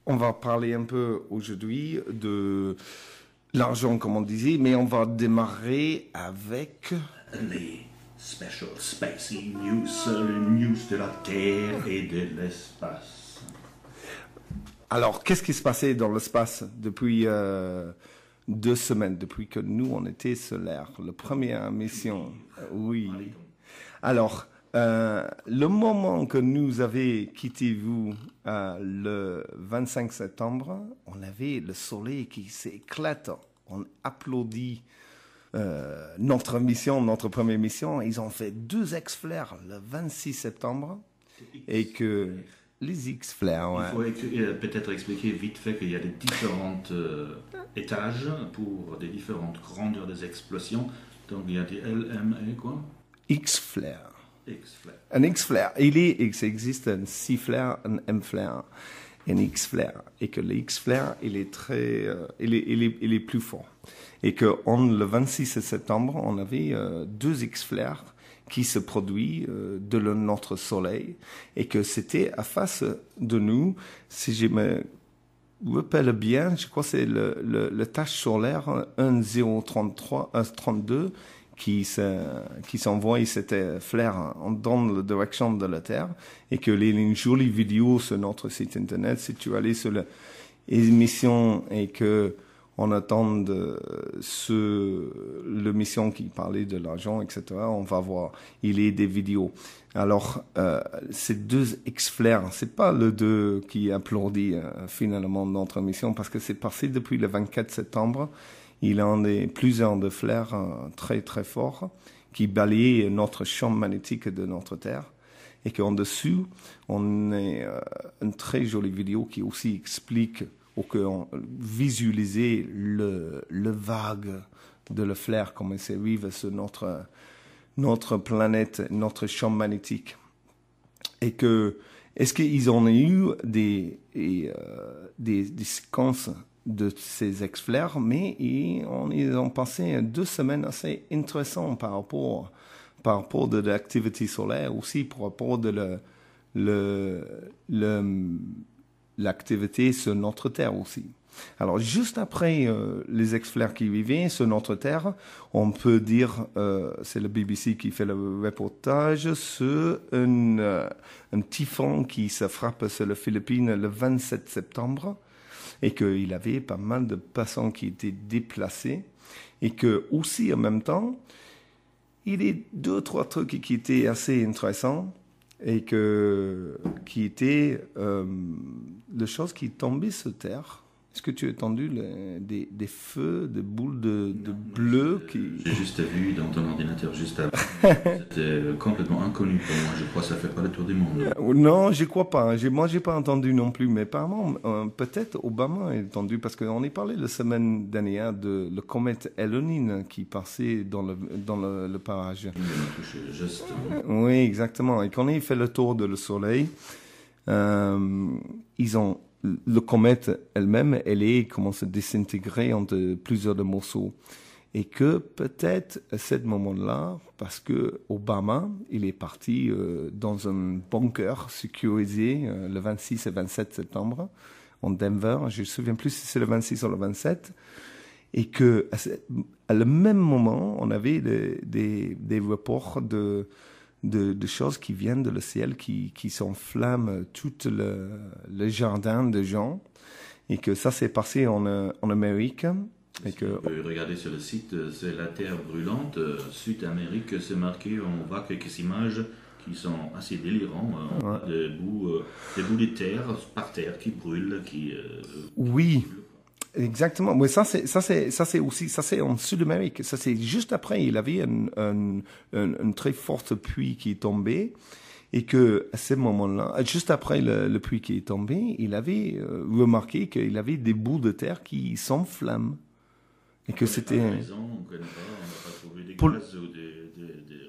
on va parler un peu aujourd'hui de l'argent, comme on disait, mais on va démarrer avec... Les special spicy news, les news de la Terre et de l'espace. Alors, qu'est-ce qui se passait dans l'espace depuis 2 semaines, depuis que nous, on était solaire, la première mission? Oui. Alors, le moment que nous avions quitté vous, le 25 septembre, on avait le soleil qui s'éclate. On applaudit notre mission, notre première mission. Ils ont fait 2 X-flares le 26 septembre. Et que les X-flares, ouais. Il faut peut-être expliquer vite fait qu'il y a des différents étages pour des différentes grandeurs des explosions. Donc il y a des L, M et quoi? X-flare. X-flare. Un X-flare. Il existe un C-flare, un M-flare, un X-flare. Et que le X-flare, il est très, il est plus fort. Et que le 26 septembre, on avait 2 X-flares qui se produisent de notre soleil. Et que c'était à face de nous, si je me rappelle bien, je crois que c'est le tache solaire 1033-32 qui s'envoie cet flare dans la direction de la Terre, et que une jolie vidéo sur notre site internet, si tu allais sur l'émission et que on attend le mission qui parlait de l'argent, etc., on va voir, il y a des vidéos. Alors, ces 2 X-flares, c'est pas le 2 qui applaudit finalement notre mission, parce que c'est passé depuis le 24 septembre. Il y a plusieurs de flares très très forts qui balayent notre champ magnétique de notre Terre, et qu'en dessous, on a une très jolie vidéo qui aussi explique ou qu'on visualisait le vague de le flare, comment ça arrive sur notre planète, notre champ magnétique. Et que, est-ce qu'ils ont eu des séquences de ces X-flares, mais ils ont passé 2 semaines assez intéressantes par rapport de l'activité solaire, aussi par rapport de l'activité sur notre Terre aussi. Alors, juste après les X-flares qui vivaient sur notre Terre, on peut dire, c'est le BBC qui fait le reportage sur un typhon qui se frappe sur les Philippines le 27 septembre, et qu'il y avait pas mal de passants qui étaient déplacés, et que aussi en même temps, il y a 2-3 trucs qui étaient assez intéressants, et qui étaient les choses qui tombaient sur Terre. Est-ce que tu as entendu des feux, des boules de bleu qui... J'ai juste vu dans ton ordinateur juste avant. C'était complètement inconnu pour moi. Je crois que ça fait pas le tour du monde. Non, je crois pas. Moi, j'ai pas entendu non plus. Mais apparemment, peut-être Obama a entendu, parce qu'on a parlé la semaine dernière de la comète Elenine qui passait dans le parage. Il m'a touché juste. Oui, exactement. Et quand il fait le tour de le Soleil, la comète elle-même, elle commence à désintégrer en plusieurs morceaux. Et que peut-être à ce moment-là, parce que Obama, il est parti dans un bunker sécurisé le 26 et 27 septembre en Denver. Je ne me souviens plus si c'est le 26 ou le 27. Et que à le même moment, on avait des reports de choses qui viennent de le ciel, qui s'enflamment tout le jardin de gens, et que ça s'est passé en Amérique. Et que... On peut regarder sur le site, c'est la Terre brûlante, Sud-Amérique, c'est marqué, on voit quelques images qui sont assez délirantes, ouais. Des bouts de terre par terre qui brûlent, Oui. Exactement. Mais ça c'est aussi, ça c'est en Sud-Amérique. Ça c'est juste après, il avait une très forte pluie qui est tombée, et que à ce moment-là, juste après le pluie qui est tombée, il avait remarqué qu'il avait des bouts de terre qui s'enflamment. Et que c'était... On n'a pas trouvé des gaz ou des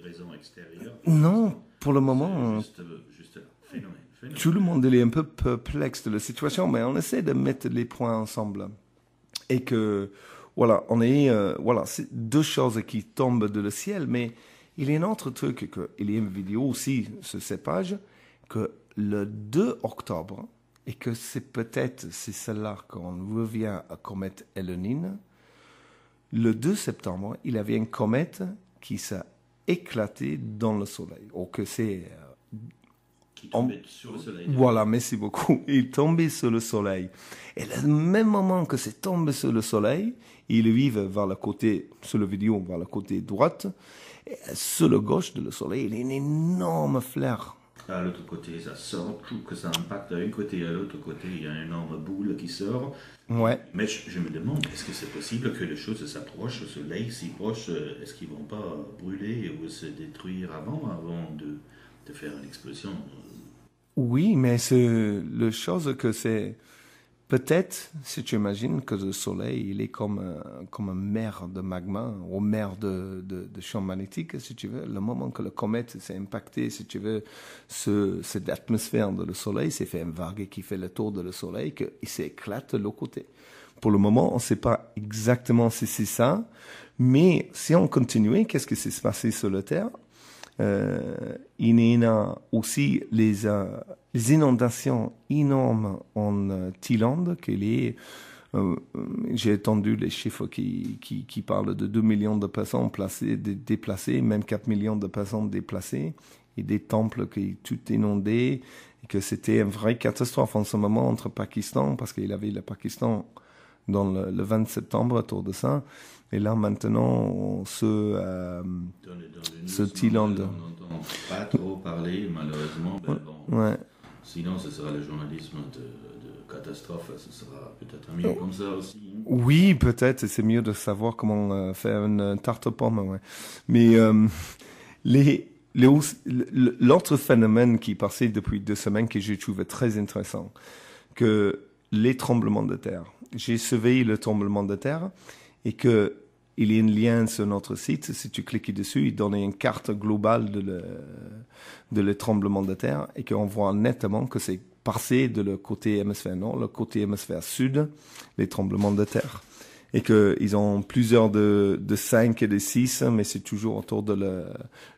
raisons extérieures. Non, pour le moment... Juste phénomène. Tout le monde est un peu perplexe de la situation, mais on essaie de mettre les points ensemble. Et que, voilà, c'est 2 choses qui tombent de le ciel, mais il y a un autre truc, il y a une vidéo aussi sur cette page, que le 2 octobre, et que c'est celle-là quand on revient à comète Elenine. Le 2 septembre, il y avait une comète qui s'est éclatée dans le Soleil. Ou que c'est... qui tombait sur le Soleil. Voilà, merci beaucoup. Il tombait sur le Soleil. Et au même moment que c'est tombé sur le Soleil, il vive vers le côté, sur la vidéo, vers le côté droite, et sur le gauche de le Soleil, il y a une énorme flair. À l'autre côté, ça sort, je trouve que ça impacte d'un côté à l'autre côté, il y a une énorme boule qui sort. Ouais. Mais je me demande, est-ce que c'est possible que les choses s'approchent, le Soleil si proche, est-ce qu'ils ne vont pas brûler ou se détruire avant de faire une explosion? Oui, mais la chose que c'est... Peut-être, si tu imagines que le Soleil, il est comme une mer de magma, ou mer de champ magnétique, si tu veux. Le moment que la comète s'est impactée, si tu veux, cette atmosphère de le Soleil, c'est fait une vague qui fait le tour de le Soleil, qu'il s'éclate de l'autre côté. Pour le moment, on ne sait pas exactement si c'est ça, mais si on continuait, qu'est-ce qui s'est passé sur la Terre? Il y a aussi les inondations énormes en Thaïlande. J'ai entendu les chiffres qui parlent de 2 millions de personnes déplacées, même 4 millions de personnes déplacées, et des temples qui tout inondés, et que c'était une vraie catastrophe en ce moment entre Pakistan, parce qu'il y avait le Pakistan dans le 20 septembre autour de ça. Et là, maintenant, ce Thaïlande. On n'entend pas trop parler, malheureusement. Ben bon. Ouais. Sinon, ce sera le journalisme de catastrophe. Ce sera peut-être mieux comme ça aussi. Hein. Oui, peut-être. C'est mieux de savoir comment faire une tarte aux pommes. Ouais. Mais l'autre phénomène qui est passé depuis 2 semaines que j'ai trouvé très intéressant, que les tremblements de terre. J'ai surveillé le tremblement de terre et qu'il y a un lien sur notre site. Si tu cliques dessus, il donne une carte globale de le tremblement de terre et qu'on voit nettement que c'est passé de le côté hémisphère nord, le côté hémisphère sud, les tremblements de terre. Et qu'ils ont plusieurs de 5 et de 6, mais c'est toujours autour de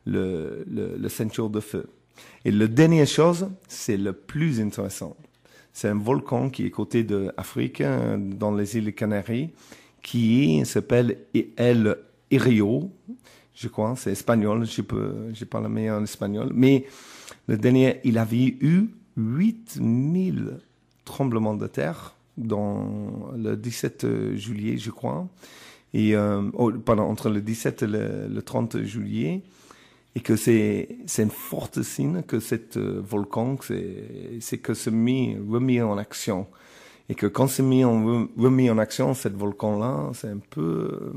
le ceinture de feu. Et la dernière chose, c'est le plus intéressant. C'est un volcan qui est côté de Afrique, dans les îles Canaries, qui s'appelle El Hierro, je crois, c'est espagnol, j'ai pas le meilleur en espagnol, mais le dernier, il avait eu 8000 tremblements de terre dans le 17 juillet, je crois, et entre le 17 et le 30 juillet, et que c'est un fort signe que cet volcan, c'est que c'est remis en action. Et que quand c'est remis en action, cet volcan-là, c'est un peu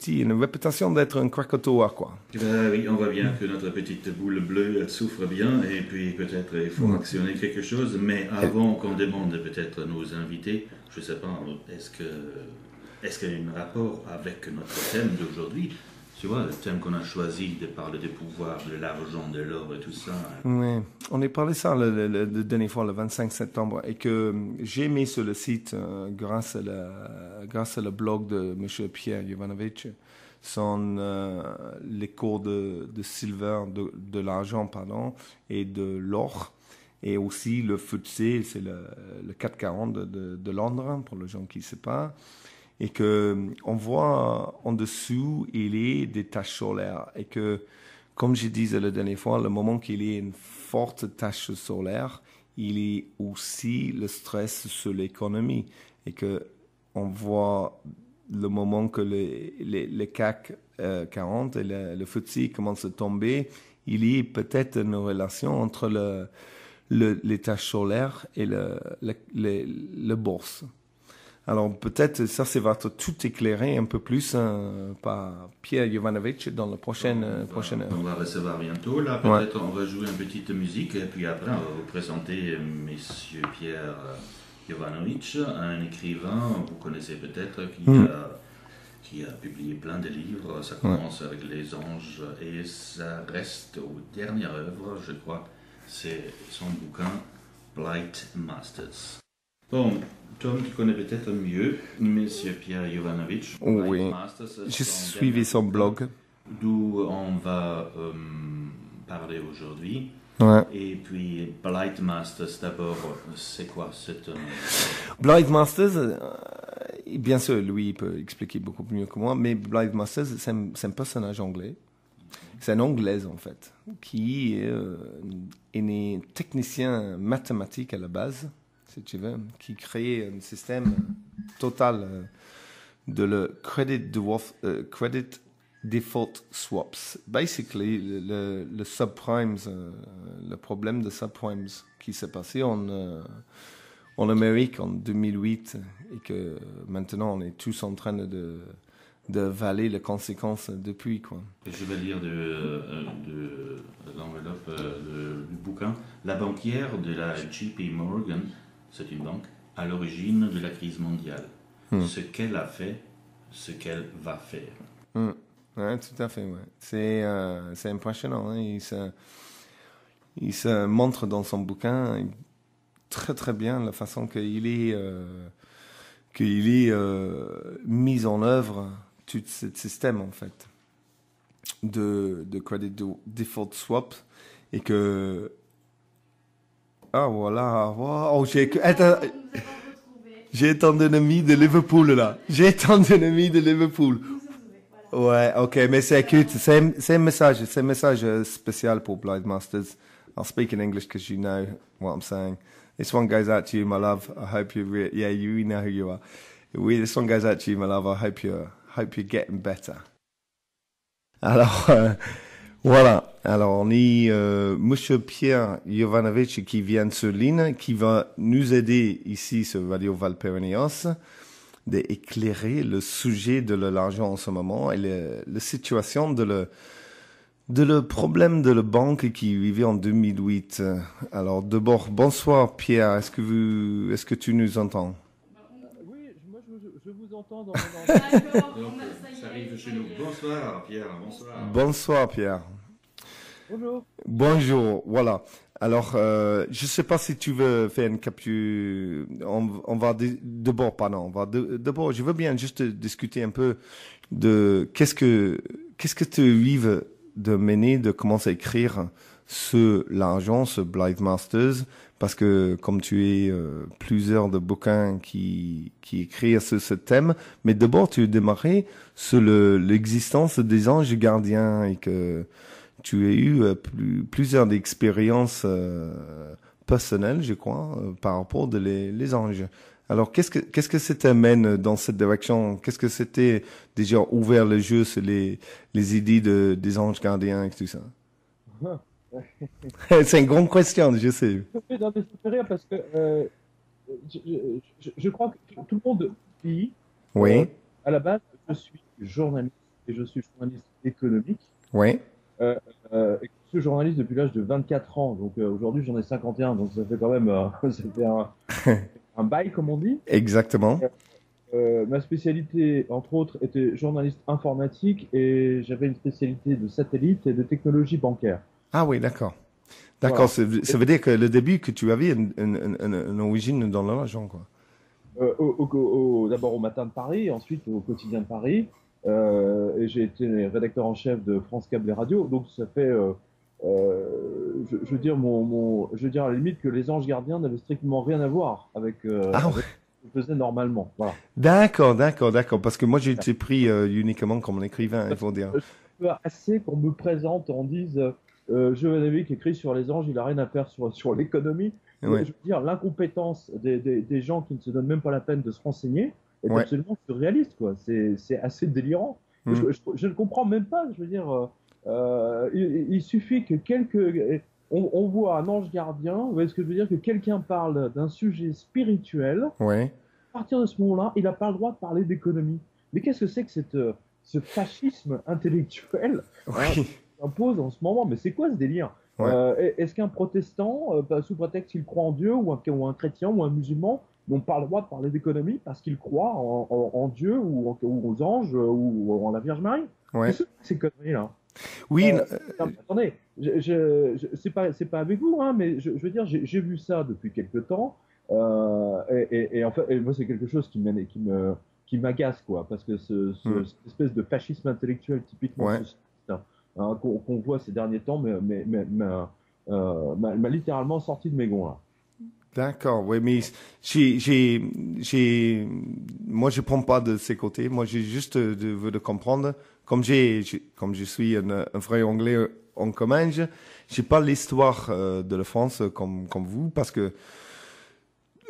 une réputation d'être un Krakatoa, quoi. Oui, on voit bien que notre petite boule bleue, elle souffre bien, et puis peut-être il faut actionner quelque chose, mais avant qu'on demande peut-être à nos invités, je ne sais pas, est-ce qu'il y a un rapport avec notre thème d'aujourd'hui? Tu vois, le thème qu'on a choisi de parler des pouvoirs, de l'argent, de l'or et tout ça. Oui, on a parlé ça le dernière fois, le 25 septembre, et que j'ai mis sur le site, grâce à le blog de M. Pierre Jovanovic, les cours de silver, de l'argent, pardon, et de l'or, et aussi le FTSE, c'est le 440 de Londres, pour les gens qui ne savent pas. Et que on voit en dessous, il y a des taches solaires. Et que, comme je disais la dernière fois, le moment qu'il y a une forte tache solaire, il y a aussi le stress sur l'économie. Et que on voit le moment que le CAC 40 et le FTSE commencent à tomber, il y a peut-être une relation entre les taches solaires et le bourse. Alors peut-être ça va être tout éclairé un peu plus par Pierre Jovanovic dans la prochaine heure. On va recevoir bientôt. Là, peut-être on va jouer une petite musique et puis après on va vous présenter Monsieur Pierre Jovanovic, un écrivain, vous connaissez peut-être, qui a publié plein de livres. Ça commence avec Les Anges et ça reste aux dernières œuvres, je crois. C'est son bouquin Blight Masters. Bon, Tom, tu connais peut-être mieux Monsieur Pierre Jovanovic. Oui, j'ai suivi son blog. D'où on va parler aujourd'hui. Ouais. Et puis Blight Masters d'abord, c'est quoi cette... Blight Masters, bien sûr, lui, il peut expliquer beaucoup mieux que moi, mais Blight Masters, c'est un personnage anglais. C'est une Anglaise, en fait, qui est né technicien mathématique à la base, si tu veux, qui crée un système total de le credit default swaps. Basically, le subprimes, le problème de subprimes qui s'est passé en Amérique en 2008 et que maintenant on est tous en train de valer les conséquences depuis, quoi. Je vais lire de l'enveloppe du bouquin. La banquière de la JP Morgan, c'est une banque, à l'origine de la crise mondiale. Ce qu'elle a fait, ce qu'elle va faire. Ouais, tout à fait, ouais. C'est impressionnant, hein. Il se montre dans son bouquin très très bien la façon qu'il est mis en œuvre tout ce système, en fait, de credit default swap, et que voilà, wow, j'ai tant d'ennemis de Liverpool là, Ouais, ok, mais c'est un message spécial pour Blight Masters. I'll speak in English because you know what I'm saying. This one goes out to you, my love. I hope you know who you are. This one goes out to you, my love. I hope you're getting better. Alors, voilà. Alors, on est Monsieur Pierre Jovanovic qui vient de sur ligne, qui va nous aider ici sur Radio Valperineos d'éclairer le sujet de l'argent en ce moment et la situation de le problème de la banque qui vivait en 2008. Alors d'abord, bonsoir Pierre, est-ce que tu nous entends? Oui, moi je vous entends dans Ça arrive chez nous. Bonsoir Pierre, bonsoir. Bonsoir Pierre. Bonjour. Bonjour, voilà. Alors, je ne sais pas si tu veux faire une capture. On va d'abord, je veux bien juste discuter un peu de qu'est-ce que tu arrives de mener, de commencer à écrire sur l'argent, sur Blight Masters, parce que comme tu es plusieurs de bouquins qui écrivent sur ce thème, mais d'abord tu as démarré sur l'existence des anges gardiens et que tu as eu plusieurs expériences personnelles, je crois, par rapport de les anges. Alors, qu'est-ce que ça t'amène dans cette direction? Qu'est-ce que c'était déjà ouvert le jeu sur les idées des anges gardiens et tout ça? C'est une grande question, je sais. Non, mais ça fait rire parce que je crois que tout le monde dit, Oui. À la base, je suis journaliste et je suis journaliste économique. Oui. Et je suis journaliste depuis l'âge de 24 ans, donc aujourd'hui j'en ai 51, donc ça fait quand même ça fait un bail, comme on dit. Exactement. Ma spécialité, entre autres, était journaliste informatique et j'avais une spécialité de satellite et de technologie bancaire. Ah oui, d'accord. D'accord, voilà. Ça veut dire que le début, que tu avais une origine dans l'argent, quoi. D'abord au Matin de Paris, ensuite au Quotidien de Paris. Et j'ai été rédacteur en chef de France Câble et Radio, donc ça fait, je veux dire, je veux dire à la limite que les anges gardiens n'avaient strictement rien à voir avec, avec ce que je faisais normalement. Voilà. D'accord, parce que moi j'ai été pris uniquement comme un écrivain, il faut dire. Je veux assez qu'on me présente, on dise, Jovanovic écrit sur les anges, il a rien à faire sur l'économie. Ouais. Je veux dire, l'incompétence des gens qui ne se donnent même pas la peine de se renseigner est absolument surréaliste, quoi. C'est assez délirant. Je ne comprends même pas. Je veux dire, il suffit que on voit un ange gardien. Vous voyez ce que je veux dire, que quelqu'un parle d'un sujet spirituel. Ouais. À partir de ce moment-là, il n'a pas le droit de parler d'économie. Mais qu'est-ce que c'est que ce fascisme intellectuel qui s'impose en ce moment? Mais c'est quoi ce délire? Est-ce qu'un protestant, sous prétexte qu'il croit en Dieu, ou un chrétien, ou un musulman, n'ont pas le droit de parler d'économie parce qu'ils croient en Dieu ou aux anges ou en la Vierge Marie? Qu'est-ce que c'est ces conneries-là? Oui. Attendez, c'est pas avec vous, hein, mais je veux dire, j'ai vu ça depuis quelque temps, et en fait, moi c'est quelque chose qui m'agace, quoi, parce que cette espèce de fascisme intellectuel typiquement socialiste, qu'on voit ces derniers temps, m'a littéralement sorti de mes gonds là. D'accord, oui, mais moi je prends pas de ces côtés. Moi, j'ai juste veux de comprendre. Comme comme je suis un vrai anglais en commun, j'ai pas l'histoire de la France comme vous, parce que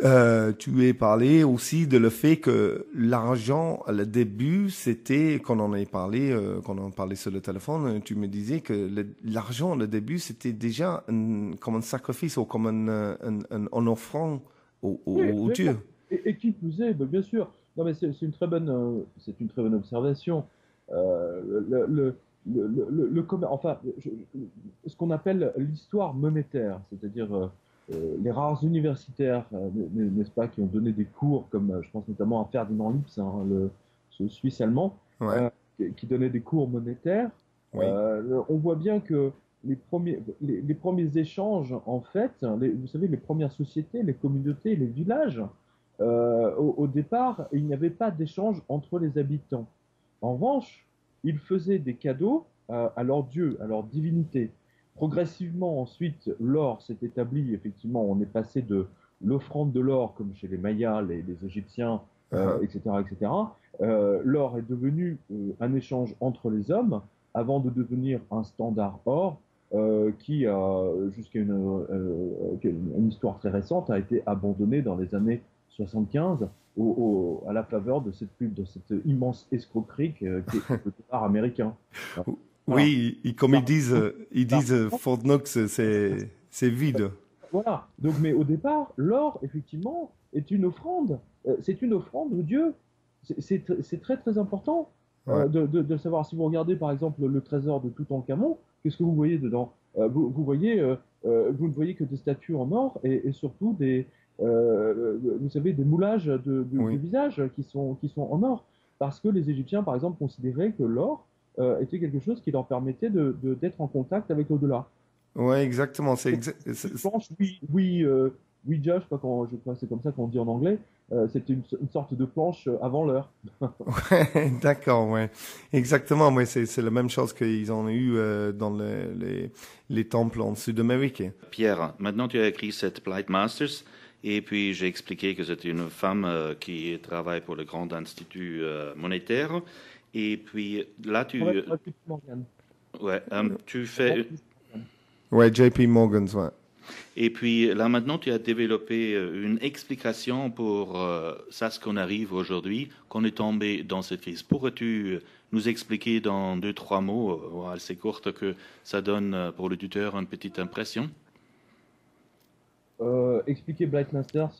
tu as parlé aussi de le fait que l'argent, le début, c'était, quand on en parlait sur le téléphone, tu me disais que l'argent, le début, c'était déjà comme un sacrifice ou comme un offrande Oui, au bien sûr. Dieu. Et qui plus est, ben, bien sûr. Non, mais c'est une très bonne observation. Enfin, ce qu'on appelle l'histoire monétaire, c'est-à-dire les rares universitaires, n'est-ce pas, qui ont donné des cours, comme je pense notamment à Ferdinand Lipps, hein, ce Suisse allemand, Ouais, euh, qui donnait des cours monétaires. oui. On voit bien que les premiers échanges, en fait, vous savez, les premières sociétés, les communautés, les villages, au départ, il n'y avait pas d'échange entre les habitants. En revanche, ils faisaient des cadeaux à leurs dieux, à leurs divinités. Progressivement, ensuite, l'or s'est établi. Effectivement, on est passé de l'offrande de l'or, comme chez les Mayas, les Égyptiens, Uh-huh. etc., etc. L'or est devenu un échange entre les hommes avant de devenir un standard or qui, jusqu'à une histoire très récente, a été abandonné dans les années 75 à la faveur de cette immense escroquerie qui est le dollar américain. Voilà. Oui, comme ils disent Fort Knox, c'est vide. Voilà. Donc, mais au départ, l'or, effectivement, est une offrande. C'est une offrande au Dieu. C'est très, très important Ouais. de savoir. Si vous regardez, par exemple, le trésor de Toutankhamon, qu'est-ce que vous voyez dedans? Vous ne voyez que des statues en or et surtout vous savez, des moulages de Oui. visages qui sont en or. Parce que les Égyptiens, par exemple, considéraient que l'or était quelque chose qui leur permettait d'être en contact avec l'au-delà. Ouais, exactement. Une planche, Ouija, je crois que c'est comme ça qu'on dit en anglais. C'était une sorte de planche avant l'heure. Ouais, d'accord, ouais. Exactement, ouais, c'est la même chose qu'ils ont eu dans les temples en Sud-Amérique. Pierre, maintenant tu as écrit cette Blight Masters, et puis j'ai expliqué que c'est une femme qui travaille pour le Grand Institut monétaire, et puis là Morgan. ouais, tu fais, Ouais, JP Morgan's, ouais. et puis là maintenant tu as développé une explication pour ça, ce qu'on arrive aujourd'hui, qu'on est tombé dans cette crise. Pourrais-tu nous expliquer dans 2-3 mots, assez courtes, que ça donne pour le tuteur une petite impression? Expliquer Blight Masters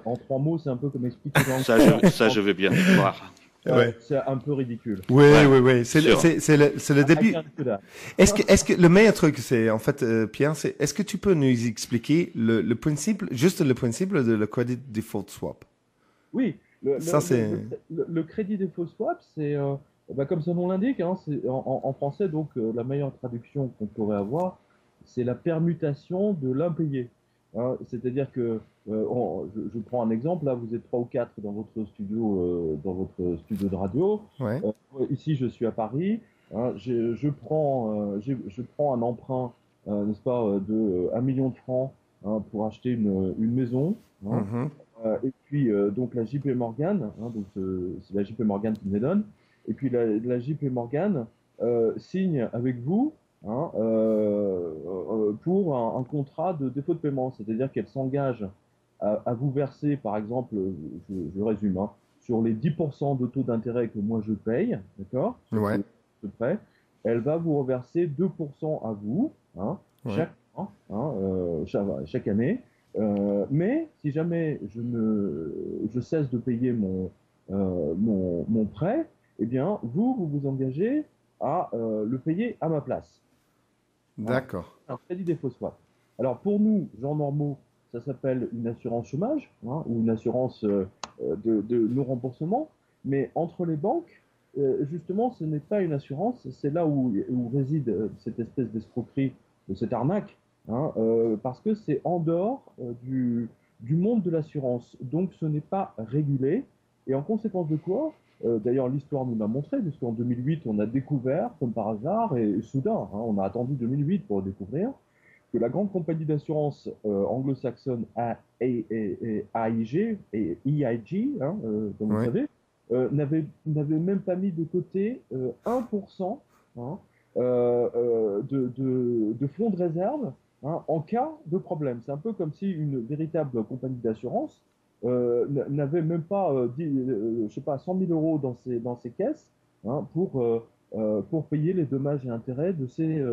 en 3 mots, c'est un peu comme expliquer Ça, je veux bien voir. Ouais. c'est un peu ridicule. Ouais, Ouais, ouais, ouais. sûr. C'est le début. Rien que dalle. Est-ce que le meilleur truc, c'est, en fait, Pierre, c'est, est-ce que tu peux nous expliquer le principe, juste le principe de le credit default swap? Oui, Ça, c'est, le crédit défaut swap, c'est bah, comme son nom l'indique, hein, c'est en français, donc la meilleure traduction qu'on pourrait avoir, c'est la permutation de l'impayé. Hein, c'est-à-dire que, je prends un exemple, là vous êtes trois ou quatre dans votre studio de radio. ouais. Euh, Ici je suis à Paris, hein, je prends un emprunt, n'est-ce pas, de 1 million de francs hein, pour acheter une maison. Hein. Mhm. Et puis, donc la JP Morgan, hein, donc c'est la JP Morgan qui me les donne. Et puis la JP Morgan signe avec vous hein, pour un contrat de défaut de paiement. C'est-à-dire qu'elle s'engage à vous verser, par exemple, je résume, hein, sur les 10% de taux d'intérêt que moi je paye, d'accord, sur Ouais, ce prêt, elle va vous reverser 2% à vous hein, ouais. chaque année. Mais si jamais je cesse de payer mon prêt, eh bien, vous vous engagez à le payer à ma place. Voilà. D'accord. Un crédit défaut swap. Alors, pour nous, gens normaux, ça s'appelle une assurance chômage hein, ou une assurance de non-remboursement. Mais entre les banques, justement, ce n'est pas une assurance. C'est là où réside cette espèce d'escroquerie, de cette arnaque. Hein, parce que c'est en dehors du monde de l'assurance. Donc ce n'est pas régulé. Et en conséquence de quoi, d'ailleurs l'histoire nous l'a montré, puisqu'en 2008 on a découvert, comme par hasard, et soudain, hein, on a attendu 2008 pour le découvrir, que la grande compagnie d'assurance anglo-saxonne AIG, et EIG, hein, comme vous savez, n'avait même pas mis de côté 1%, hein, de fonds de réserve, hein, en cas de problème. C'est un peu comme si une véritable compagnie d'assurance n'avait même pas, je sais pas, 100 000 euros dans ses caisses, hein, pour payer les dommages et intérêts de ses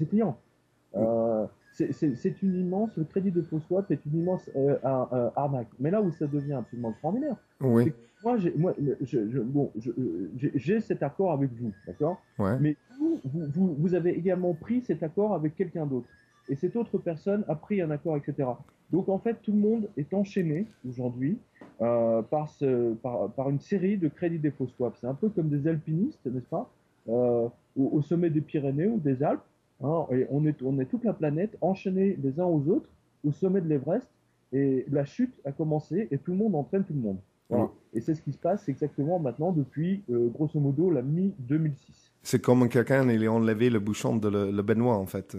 clients. C'est une immense, le crédit de faux swap est une immense arnaque. Mais là où ça devient absolument extraordinaire, Oui. c'est que bon, j'ai cet accord avec vous, d'accord? Ouais. Mais vous avez également pris cet accord avec quelqu'un d'autre. Et cette autre personne a pris un accord, etc. Donc en fait, tout le monde est enchaîné aujourd'hui par une série de crédits des faux swaps. C'est un peu comme des alpinistes, n'est-ce pas? Au sommet des Pyrénées ou des Alpes. Hein, et on est toute la planète enchaînés les uns aux autres au sommet de l'Everest, et la chute a commencé et tout le monde entraîne tout le monde. Voilà. Et c'est ce qui se passe exactement maintenant depuis grosso modo la mi-2006. C'est comme quelqu'un, il a enlevé le bouchon de le baignoire, en fait.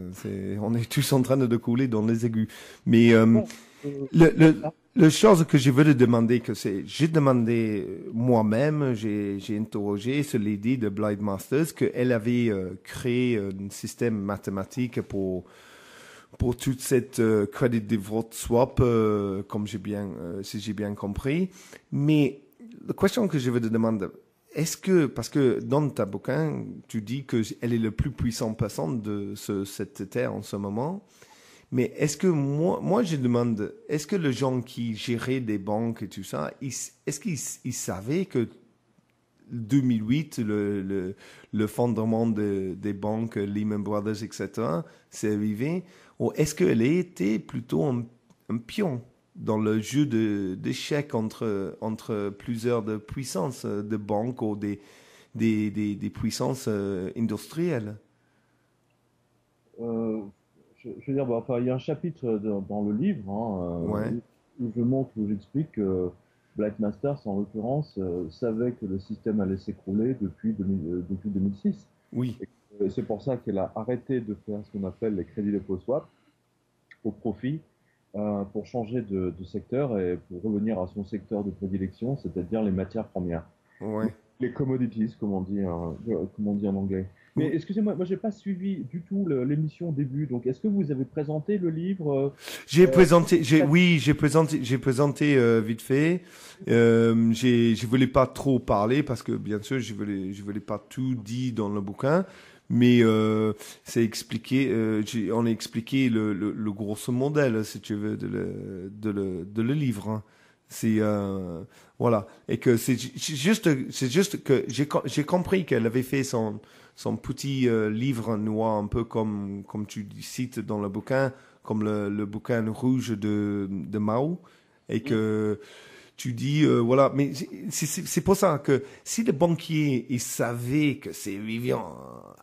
On est tous en train de couler dans les égouts. Mais le chose que je veux te demander, j'ai demandé moi-même, j'ai interrogé ce lady de Blind Masters, qu'elle avait créé un système mathématique pour toute cette credit default swap, comme si j'ai bien compris. Mais la question que je veux te demander, est-ce que, parce que dans ta bouquin, tu dis qu'elle est le plus puissant personne de cette terre en ce moment, mais est-ce que moi je demande, est-ce que les gens qui géraient des banques et tout ça, est-ce qu'ils savaient que 2008, le fondement des banques Lehman Brothers, etc., c'est arrivé, ou est-ce qu'elle était plutôt un pion dans le jeu d'échecs entre plusieurs de puissances de banques ou des puissances industrielles? Je veux dire, bah, enfin, il y a un chapitre dans le livre, hein, où je montre, où j'explique que Black Masters, en l'occurrence, savait que le système allait s'écrouler depuis 2006. Oui. Et c'est pour ça qu'elle a arrêté de faire ce qu'on appelle les crédits dépôt swap au profit, pour changer de secteur et pour revenir à son secteur de prédilection, c'est-à-dire les matières premières. Ouais. Les commodities, comme on dit en anglais. Mais excusez-moi, moi j'ai pas suivi du tout l'émission au début. Donc est-ce que vous avez présenté le livre? J'ai présenté vite fait. Je voulais pas trop parler parce que bien sûr je voulais pas tout dire dans le bouquin, mais c'est expliqué. On a expliqué le gros modèle, si tu veux, de le livre. Hein. C'est voilà, et que c'est juste que j'ai compris qu'elle avait fait son petit livre noir, un peu comme tu cites dans le bouquin, comme le bouquin rouge de Mao, et que tu dis voilà, mais c'est pour ça que si les banquiers ils savaient que c'est vivant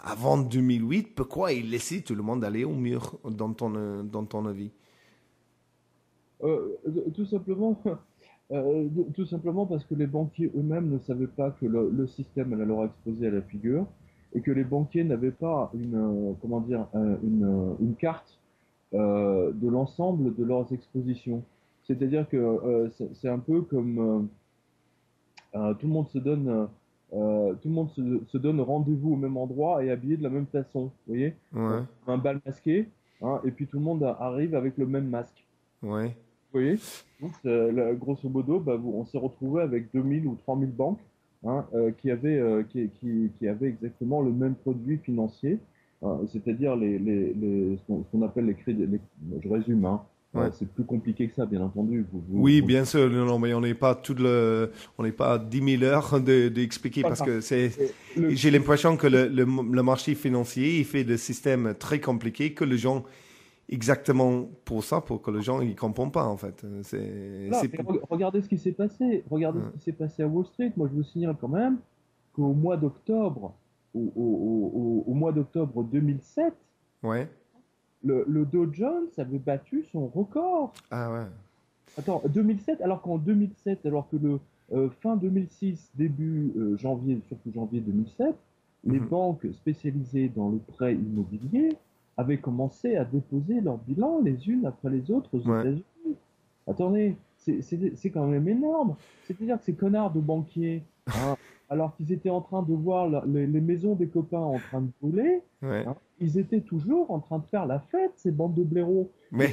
avant 2008, pourquoi ils laissaient tout le monde aller au mur dans ton avis? Tout simplement. Tout simplement parce que les banquiers eux-mêmes ne savaient pas que le système allait leur exploser à la figure, et que les banquiers n'avaient pas comment dire, une carte de l'ensemble de leurs expositions. C'est-à-dire que c'est un peu comme tout le monde se donne rendez-vous au même endroit et habillé de la même façon. Vous voyez, un bal masqué, hein, et puis tout le monde arrive avec le même masque. Ouais. Vous voyez, donc, grosso modo, bah, on s'est retrouvé avec 2000 ou 3000 banques, hein, qui avaient exactement le même produit financier, c'est-à-dire ce qu'on appelle les crédits. Je résume, hein, c'est plus compliqué que ça, bien entendu. Oui, bien sûr, non, mais on n'est pas on n'est pas à 10 000 heures d'expliquer parce que j'ai l'impression que le marché financier, il fait des systèmes très compliqués que les gens. Exactement pour ça, pour que les gens ils comprennent pas en fait. Regardez ce qui s'est passé. Regardez ce qui s'est passé à Wall Street. Moi, je vous signale quand même qu'au mois d'octobre, au mois d'octobre 2007, le Dow Jones avait battu son record. Ah ouais. Attends, 2007, alors qu'en 2007, alors que fin 2006, début janvier, surtout janvier 2007, les banques spécialisées dans le prêt immobilier avaient commencé à déposer leur bilan les unes après les autres aux Ouais. États-Unis. Attendez, c'est quand même énorme. C'est-à-dire que ces connards de banquiers, hein, alors qu'ils étaient en train de voir les maisons des copains en train de brûler, Ouais. hein, ils étaient toujours en train de faire la fête, ces bandes de blaireaux. Et Mais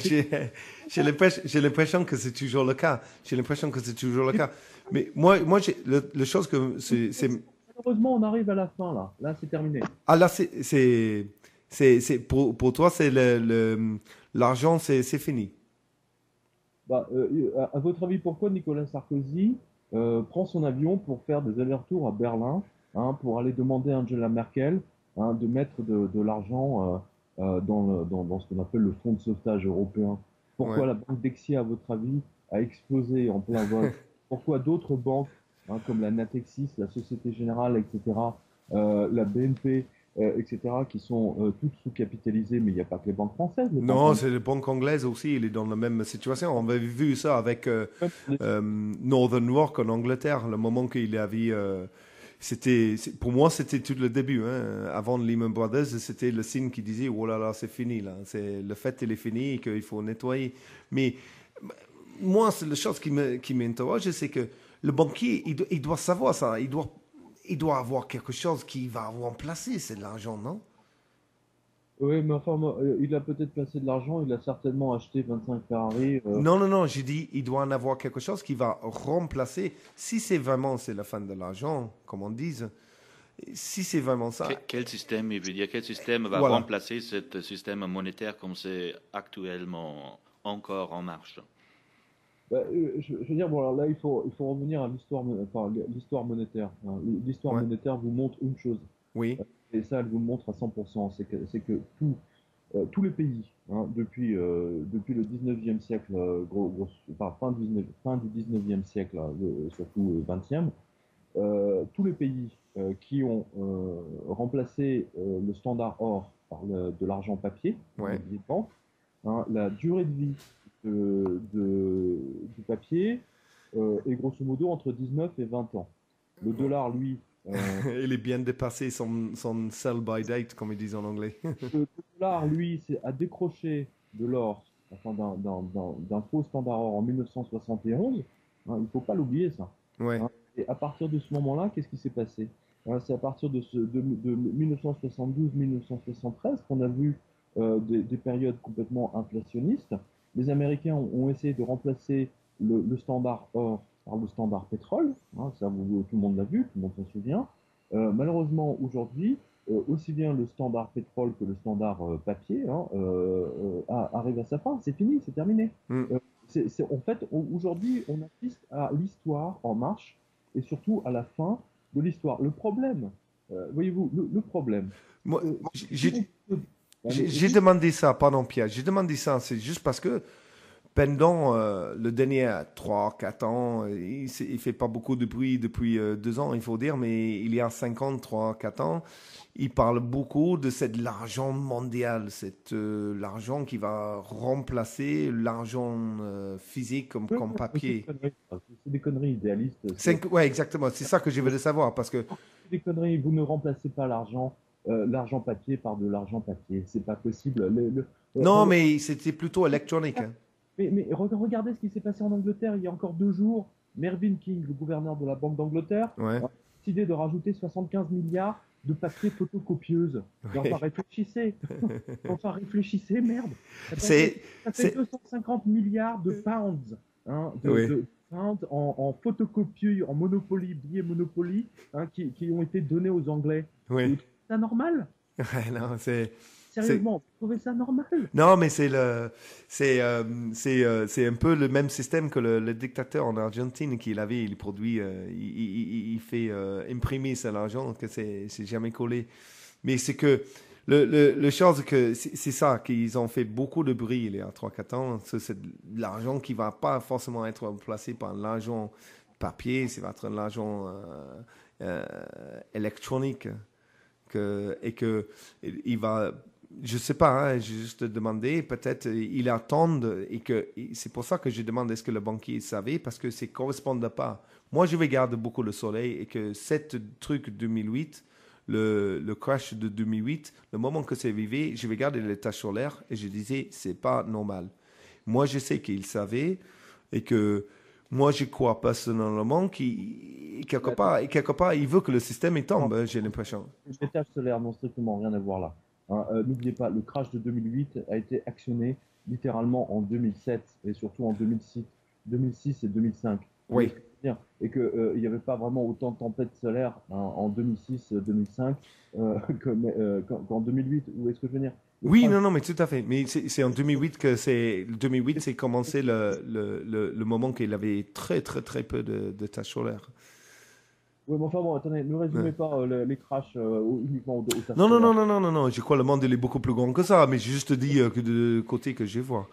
j'ai l'impression que c'est toujours le cas. J'ai l'impression que c'est toujours le cas. Mais moi le chose que malheureusement, on arrive à la fin là. Là, c'est terminé. ah là, pour toi, c'est l'argent, c'est fini. Bah, à votre avis, pourquoi Nicolas Sarkozy prend son avion pour faire des allers-retours à Berlin, hein, pour aller demander à Angela Merkel, hein, de mettre de l'argent dans ce qu'on appelle le fonds de sauvetage européen? Ouais. Pourquoi la banque Dexia, à votre avis, a explosé en plein vol? Pourquoi d'autres banques, hein, comme la Natixis, la Société Générale, etc., la BNP, etc., qui sont toutes sous-capitalisées, mais il n'y a pas que les banques françaises, les banques Non, c'est les banques anglaises aussi, il est dans la même situation. On avait vu ça avec Northern Rock en Angleterre, le moment qu'il avait... pour moi, c'était tout le début. Hein. Avant Lehman Brothers, c'était le signe qui disait, oh là là, c'est fini. Là. Le fait, il est fini et qu'il faut nettoyer. Mais moi, c'est la chose qui m'interroge, c'est que le banquier, il doit savoir ça. Il doit avoir quelque chose qui va remplacer, c'est de l'argent, non? Oui, mais enfin, il a peut-être placé de l'argent, il a certainement acheté 25 Ferrari. Non, non, non, j'ai dit, il doit en avoir quelque chose qui va remplacer, si c'est vraiment, c'est la fin de l'argent, comme on dit, si c'est vraiment ça, Quel système, il veut dire, quel système va voilà. remplacer ce système monétaire comme c'est actuellement encore en marche? Bah, je veux dire, bon, alors là, il faut revenir à l'histoire, enfin, l'histoire monétaire, hein. L'histoire Ouais, monétaire vous montre une chose, oui, et ça, elle vous montre à 100%, c'est que tous les pays, hein, depuis le 19e siècle, enfin, fin du 19e siècle, là, surtout le 20e, tous les pays qui ont remplacé le standard or par de l'argent papier, hein, les ouais, billets de banque, hein, la durée de vie du papier est grosso modo entre 19 et 20 ans. Le dollar, lui, il est bien dépassé son sell-by date, comme ils disent en anglais. le dollar, lui, a décroché de l'or, enfin d'un faux standard or en 1971. Hein, il ne faut pas l'oublier, ça. Ouais, Hein. Et à partir de ce moment-là, qu'est-ce qui s'est passé? Hein, c'est à partir de 1972-1973 qu'on a vu des périodes complètement inflationnistes. Les Américains ont essayé de remplacer le standard or par le standard pétrole. Hein, ça, tout le monde l'a vu, tout le monde s'en souvient. Malheureusement, aujourd'hui, aussi bien le standard pétrole que le standard papier, hein, arrive à sa fin. C'est fini, c'est terminé. hmm. Euh, en fait, aujourd'hui, on assiste à l'histoire en marche et surtout à la fin de l'histoire. Le problème, voyez-vous, le problème, Moi, si on peut- j'ai demandé ça, pardon Pierre, j'ai demandé ça, c'est juste parce que pendant le dernier 3, 4 ans, il fait pas beaucoup de bruit depuis 2 ans, il faut dire, mais il y a 3, 4 ans, il parle beaucoup de l'argent mondial, l'argent qui va remplacer l'argent physique comme papier. c'est des conneries idéalistes. Ouais, exactement, c'est ça que je voulais savoir, parce que C'est des conneries. Vous ne remplacez pas l'argent papier par de l'argent papier. C'est pas possible. non, mais c'était plutôt électronique. Hein. Mais regardez ce qui s'est passé en Angleterre il y a encore 2 jours. Mervyn King, le gouverneur de la Banque d'Angleterre, Ouais, a décidé de rajouter 75 milliards de papier photocopieuses. Mais enfin, réfléchissez. Enfin, réfléchissez, merde. c'est, Ça fait c'est, 250 milliards de pounds, hein, oui, de pounds en photocopie, en Monopoly, billets Monopoly, hein, qui ont été donnés aux Anglais. oui. Vous trouvez ça normal? Ouais, non, c'est, Sérieusement, vous trouvez ça normal? non, mais c'est un peu le même système que le dictateur en Argentine il produit, il fait imprimer cet argent que c'est jamais collé. Mais c'est que le chose que c'est ça qu'ils ont fait beaucoup de bruit il y a 3, 4 ans. C'est de l'argent qui va pas forcément être remplacé par l'argent papier, ça va être un argent électronique et que il va je sais pas, hein, j'ai juste demandé, peut-être il attendent et que c'est pour ça que je demande est-ce que le banquier savait parce que ça ne correspond pas. Moi, je regarde beaucoup le soleil et que cette truc 2008, le crash de 2008, le moment que c'est arrivé, je regardais les taches solaires et je disais, c'est pas normal. Moi, je sais qu'il savait et que moi, je crois personnellement quelque part, il veut que le système il tombe, j'ai l'impression. Les taches solaires n'ont strictement rien à voir là. Hein, n'oubliez pas, le crash de 2008 a été actionné littéralement en 2007 et surtout en 2006 et 2005. Oui. Et qu'il n'y avait pas vraiment autant de tempêtes solaires en 2006-2005 qu'en 2008. Où est-ce que je veux dire? Oui, non, mais tout à fait. Mais c'est en 2008 que c'est commencé le moment qu'il avait très, très, très peu de taches solaires. Oui, mais enfin bon, attendez, ne résumez pas les crashs uniquement aux taches non, solaires. non. Je crois que le monde il est beaucoup plus grand que ça, mais j'ai juste dit que de côté que je vois.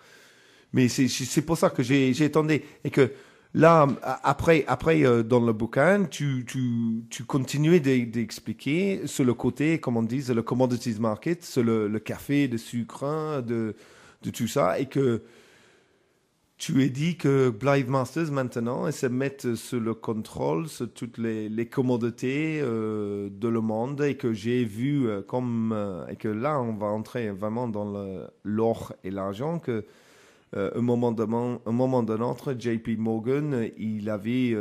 Mais c'est pour ça que j'ai attendu et que là après dans le bouquin tu continuais d'expliquer sur le côté, comme on dit, le commodities market, sur le café, le sucre, de tout ça, et que tu as dit que Blythe Masters maintenant ils se mettent sous le contrôle sur toutes les commodités de le monde, et que j'ai vu et que là on va entrer vraiment dans l'or et l'argent, que un moment d'un autre, JP Morgan, il avait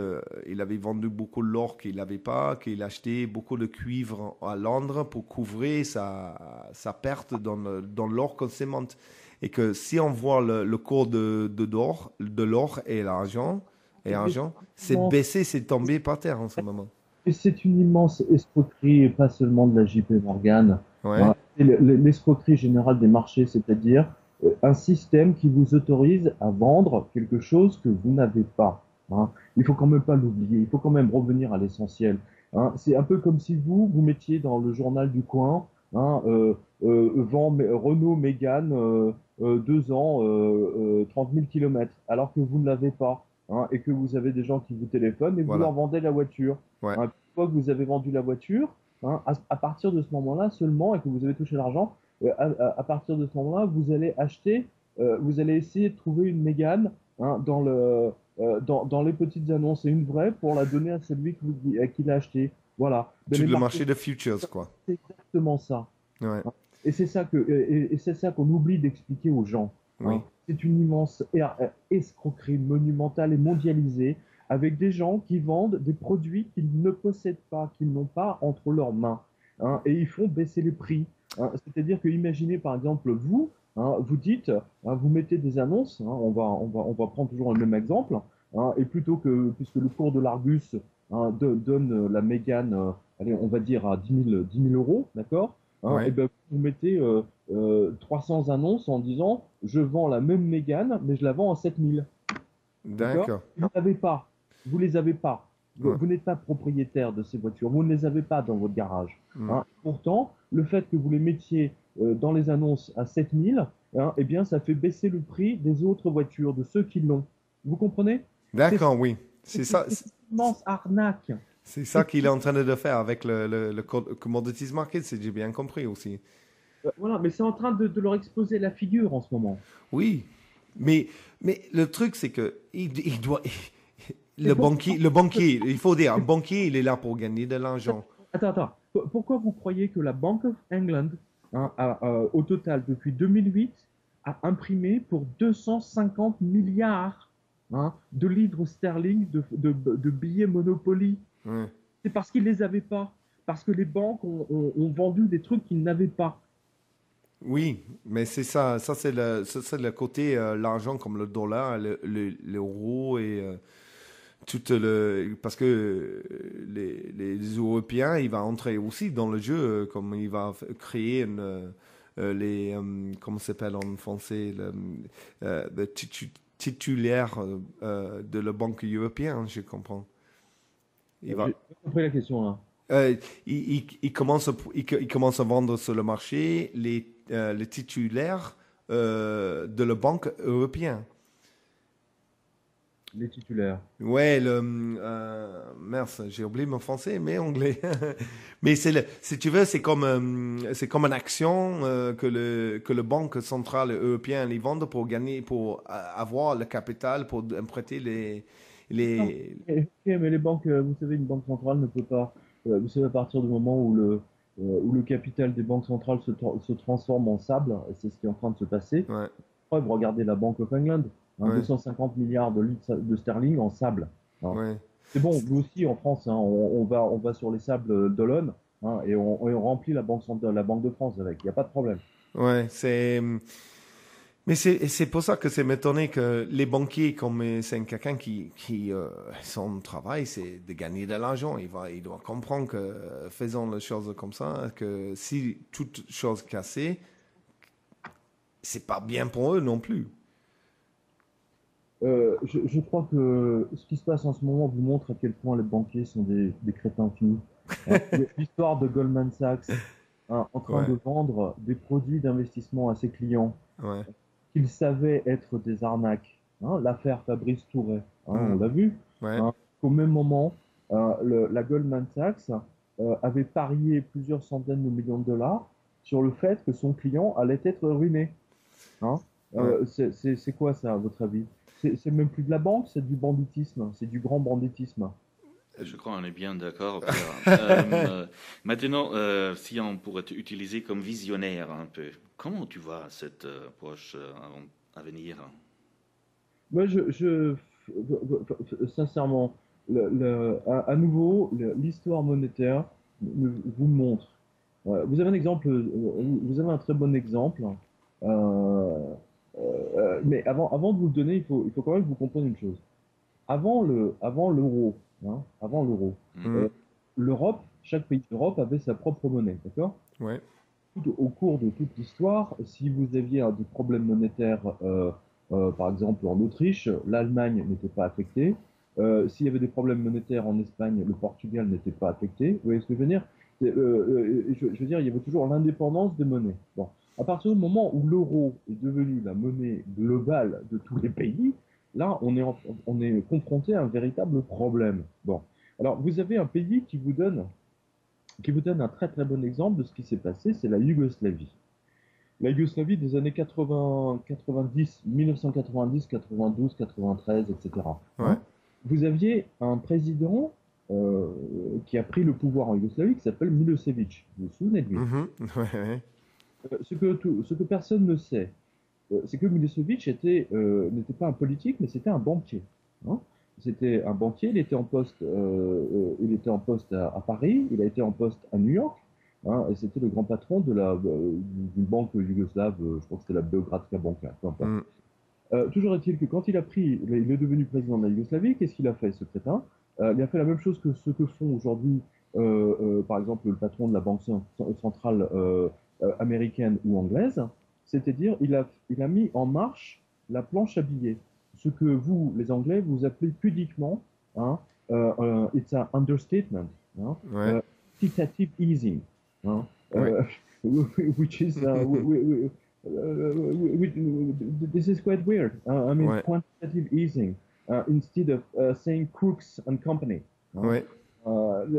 vendu beaucoup de l'or qu'il n'avait pas, qu'il achetait beaucoup de cuivre à Londres pour couvrir sa perte dans l'or qu'on sémente. Et que si on voit le cours de l'or et l'argent, c'est baissé, c'est tombé par terre en ce moment. Et c'est une immense escroquerie, et pas seulement de la JP Morgan. Ouais. Hein. L'escroquerie générale des marchés, c'est-à-dire un système qui vous autorise à vendre quelque chose que vous n'avez pas. Hein. Il faut quand même pas l'oublier, il faut quand même revenir à l'essentiel. Hein. C'est un peu comme si vous mettiez dans le journal du coin, hein, Renault Mégane, 2 ans, 30 000 kilomètres, alors que vous ne l'avez pas. Hein, et que vous avez des gens qui vous téléphonent et vous leur vendez la voiture. Ouais. Hein, une fois que vous avez vendu la voiture, hein, à partir de ce moment-là seulement, et que vous avez touché l'argent, à partir de ce moment-là, vous allez acheter, vous allez essayer de trouver une Mégane, hein, dans les petites annonces, et une vraie pour la donner à celui qui l'a acheté. Voilà. Tout le marché de futures, quoi. C'est exactement ça. Ouais. Et c'est ça qu'on oublie d'expliquer aux gens. Oui. Hein. C'est une immense escroquerie monumentale et mondialisée, avec des gens qui vendent des produits qu'ils ne possèdent pas, qu'ils n'ont pas entre leurs mains. Hein, et ils font baisser les prix. Hein. C'est-à-dire que, imaginez par exemple vous, hein, vous dites, hein, vous mettez des annonces, hein, on va prendre toujours le même exemple, hein, et puisque le cours de l'Argus, hein, donne la Mégane, allez, on va dire à 10 000 euros, d'accord? Hein, Ouais. et ben, vous mettez 300 annonces en disant je vends la même Mégane, mais je la vends à 7 000. D'accord. Vous n'avez pas. Vous les avez pas. Ouais. Vous n'êtes pas propriétaire de ces voitures. Vous ne les avez pas dans votre garage. Hein. Pourtant, le fait que vous les mettiez dans les annonces à 7 000, hein, eh bien, ça fait baisser le prix des autres voitures, de ceux qui l'ont. Vous comprenez? D'accord, oui. C'est ça. C'est une immense arnaque. C'est ça qu'il est en train de faire avec le commodities market, si j'ai bien compris aussi. Voilà, mais c'est en train de leur exploser la figure en ce moment. Oui, mais le truc, c'est que il doit... Le banquier, il faut dire, un banquier, il est là pour gagner de l'argent. Attends. Pourquoi vous croyez que la Bank of England, hein, au total, depuis 2008, a imprimé pour 250 milliards, hein, de livres sterling de billets Monopoly? Ouais. C'est parce qu'ils ne les avaient pas. Parce que les banques ont vendu des trucs qu'ils n'avaient pas. Oui, mais c'est ça. Ça, c'est le côté, l'argent comme le dollar, l'euro et parce que les Européens, ils vont entrer aussi dans le jeu, comme ils vont créer comment ça s'appelle en français, le titulaire de la Banque européenne, je comprends. J'ai compris la question là. Il commence à vendre sur le marché les titulaires de la Banque européenne. Les titulaires. Ouais, mince, j'ai oublié mon français, mais anglais. Mais si tu veux, c'est comme une action que le Banque centrale européenne les vend pour gagner, pour avoir le capital pour emprunter les. Ok, mais les banques, vous savez, une banque centrale ne peut pas. Vous savez, à partir du moment où où le capital des banques centrales se transforme en sable, et c'est ce qui est en train de se passer. Ouais. Preuve, regardez la Bank of England, Ouais. 250 milliards de sterling en sable. Hein. Ouais. C'est bon, nous aussi en France, on va sur les sables d'Olonne et on remplit la Banque de France avec, il n'y a pas de problème. Ouais, mais c'est pour ça que c'est m'étonner que les banquiers, comme c'est quelqu'un qui son travail, c'est de gagner de l'argent. Il doit comprendre que faisant les choses comme ça, que si toute chose cassée, c'est pas bien pour eux non plus. Je crois que ce qui se passe en ce moment vous montre à quel point les banquiers sont des crétins finis. L'histoire de Goldman Sachs en train Ouais. de vendre des produits d'investissement à ses clients Ouais. qu'ils savaient être des arnaques. L'affaire Fabrice Touret, on l'a vu. Ouais. Au même moment, la Goldman Sachs avait parié plusieurs centaines de millions de dollars sur le fait que son client allait être ruiné. Hein. Ouais. C'est quoi ça, à votre avis? C'est même plus de la banque, c'est du banditisme, c'est du grand banditisme. Je crois qu'on est bien d'accord, Pierre. Maintenant, si on pourrait t'utiliser comme visionnaire un peu, comment tu vois cette approche à venir? Moi, sincèrement, à nouveau, l'histoire monétaire vous montre. Vous avez un exemple, vous avez un très bon exemple. Euh, mais avant de vous le donner, il faut quand même que vous compreniez une chose. Avant l'euro, avant l'euro, Mm. l'Europe, chaque pays d'Europe avait sa propre monnaie, d'accord? Ouais. Au cours de toute l'histoire, si vous aviez des problèmes monétaires, par exemple en Autriche, l'Allemagne n'était pas affectée. S'il y avait des problèmes monétaires en Espagne, le Portugal n'était pas affecté. Vous voyez ce que je veux dire? Je veux dire, il y avait toujours l'indépendance des monnaies. Bon. À partir du moment où l'euro est devenu la monnaie globale de tous les pays, là, on est confronté à un véritable problème. Bon. Alors, vous avez un pays qui vous donne un très très bon exemple de ce qui s'est passé, c'est la Yougoslavie. La Yougoslavie des années 80, 90, 1990, 92, 93, etc. Ouais. Vous aviez un président qui a pris le pouvoir en Yougoslavie qui s'appelle Milosevic. Vous vous souvenez de lui? Mhm. Ouais. Ce que personne ne sait, c'est que Milosevic n'était pas un politique, mais c'était un banquier. Hein. C'était un banquier, il était en poste à Paris, il a été en poste à New York, et c'était le grand patron d'une banque yougoslave, je crois que c'était la Beogradska Banka, peu importe. Mm. Toujours est-il que quand il est devenu président de la Yougoslavie, qu'est-ce qu'il a fait, ce crétin? Il a fait la même chose que ce que font aujourd'hui, par exemple, le patron de la banque centrale américaine ou anglaise, c'est-à-dire il a mis en marche la planche à billets, ce que vous, les Anglais, vous appelez pudiquement, it's an understatement, Ouais. quantitative easing, hein, Ouais. which is this is quite weird. I mean, Ouais. quantitative easing instead of saying Crooks and Company. Hein. Ouais.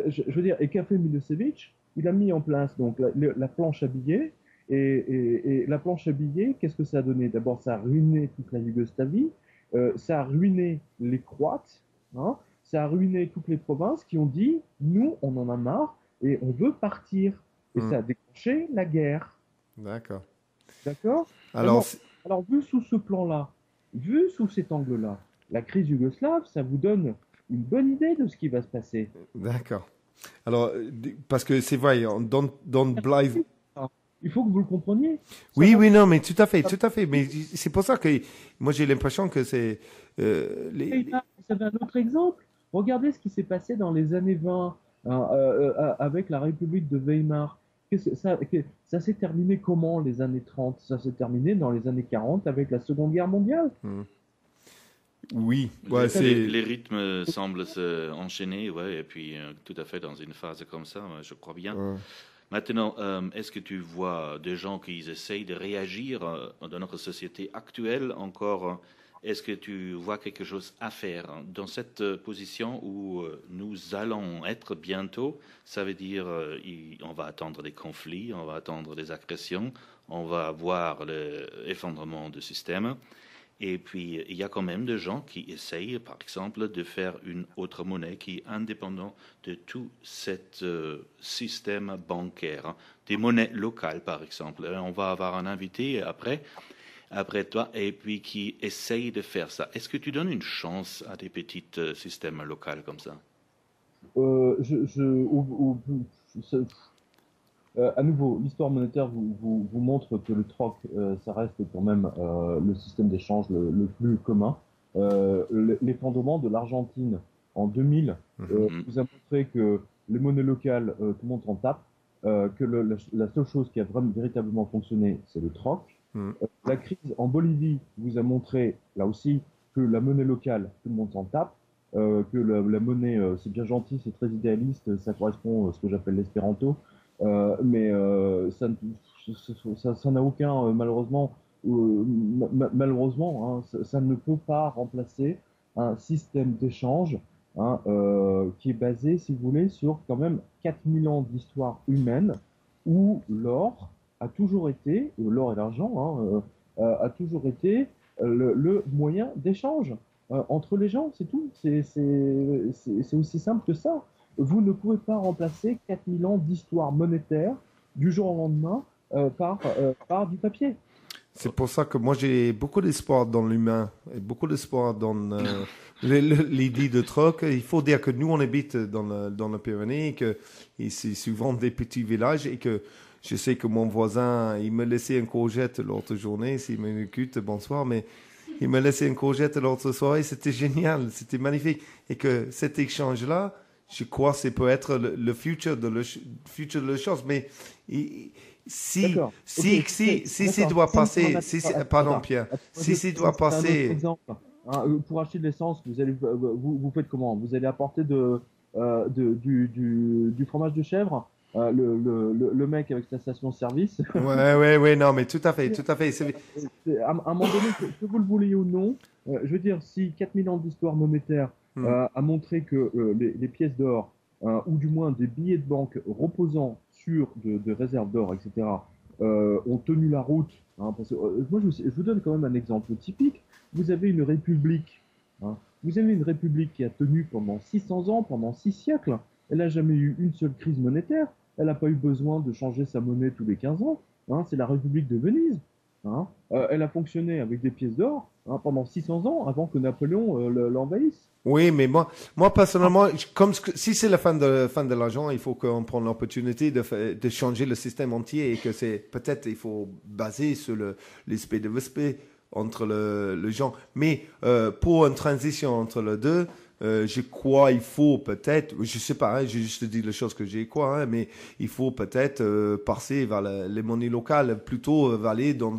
Je veux dire, et qu'a fait Milosevic? Il a mis en place donc la planche à billets. Et la planche à billets, qu'est-ce que ça a donné? D'abord, ça a ruiné toute la Yougoslavie, ça a ruiné les Croates, ça a ruiné toutes les provinces qui ont dit, nous, on en a marre et on veut partir. Et Mm. ça a déclenché la guerre. D'accord. D'accord? Alors, Alors, vu sous ce plan-là, vu sous cet angle-là, la crise yougoslave, ça vous donne une bonne idée de ce qui va se passer. d'accord. Alors, parce que c'est vrai, don't Blythe. Il faut que vous le compreniez. Oui, oui, non, mais tout à fait, tout à fait. Mais c'est pour ça que moi j'ai l'impression que c'est Vous avez un autre exemple? Regardez ce qui s'est passé dans les années 20 avec la République de Weimar. Ça s'est terminé comment les années 30? Ça s'est terminé dans les années 40 avec la Seconde Guerre mondiale. Oui, ouais, les rythmes semblent s'enchaîner, ouais, et puis tout à fait dans une phase comme ça, je crois bien. Maintenant, est-ce que tu vois des gens qui essayent de réagir dans notre société actuelle encore? Est-ce que tu vois quelque chose à faire dans cette position où nous allons être bientôt? Ça veut dire on va attendre des conflits, on va attendre des agressions, on va voir l'effondrement du système. Et puis, il y a quand même des gens qui essayent, par exemple, de faire une autre monnaie qui est indépendante de tout ce système bancaire. Des monnaies locales, par exemple. On va avoir un invité après toi, et puis qui essaye de faire ça. Est-ce que tu donnes une chance à des petits systèmes locaux comme ça? À nouveau, l'histoire monétaire vous montre que le troc, ça reste quand même le système d'échange le plus commun. L'effondrement de l'Argentine en 2000 vous a montré que les monnaies locales, tout le monde s'en tape, que la seule chose qui a vraiment véritablement fonctionné, c'est le troc. La crise en Bolivie vous a montré, là aussi, que la monnaie locale, tout le monde s'en tape, que la monnaie, c'est bien gentil, c'est très idéaliste, ça correspond à ce que j'appelle l'espéranto, mais ça n'a aucun, malheureusement, malheureusement, hein, ça ne peut pas remplacer un système d'échange hein, qui est basé, si vous voulez, sur quand même 4000 ans d'histoire humaine où l'or a toujours été, l'or et l'argent, hein, a toujours été le moyen d'échange entre les gens, c'est tout. C'est aussi simple que ça. Vous ne pouvez pas remplacer 4000 ans d'histoire monétaire du jour au lendemain par du papier. C'est pour ça que moi j'ai beaucoup d'espoir dans l'humain et beaucoup d'espoir dans l'idée de troc. Il faut dire que nous on habite dans le Pyrénées et c'est souvent des petits villages et que je sais que mon voisin il me laissait une courgette l'autre journée, s'il m'écoute, bonsoir, mais il me laissait une courgette l'autre soirée, c'était génial, c'était magnifique et que cet échange là, je crois que c'est peut être le futur de la chose, mais si doit passer, pardon Pierre, si doit passer. Exemple, hein, pour acheter de l'essence, vous faites comment? Vous allez apporter du fromage de chèvre, le mec avec sa station-service. Ouais, non, mais tout à fait. À un moment donné, que vous le vouliez ou non, je veux dire, si 4000 ans d'histoire monétaire a montré que les pièces d'or, ou du moins des billets de banque reposant sur de réserves d'or, etc., ont tenu la route. Hein, parce que, moi, je vous donne quand même un exemple typique. Vous avez une république. Hein, vous avez une république qui a tenu pendant 600 ans, pendant 6 siècles. Elle n'a jamais eu une seule crise monétaire. Elle n'a pas eu besoin de changer sa monnaie tous les 15 ans. Hein, c'est la République de Venise. Hein. Elle a fonctionné avec des pièces d'or hein, pendant 600 ans avant que Napoléon l'envahisse. Oui, mais moi personnellement, si c'est la fin de l'argent, il faut qu'on prenne l'opportunité de changer le système entier et que peut-être il faut baser sur l'aspect de respect entre le gens. Mais pour une transition entre les deux, je crois il faut peut-être, je sais pas, hein, j'ai juste dit les choses que j'ai quoi, hein, mais il faut peut-être passer vers les monnaies locales, plutôt aller dans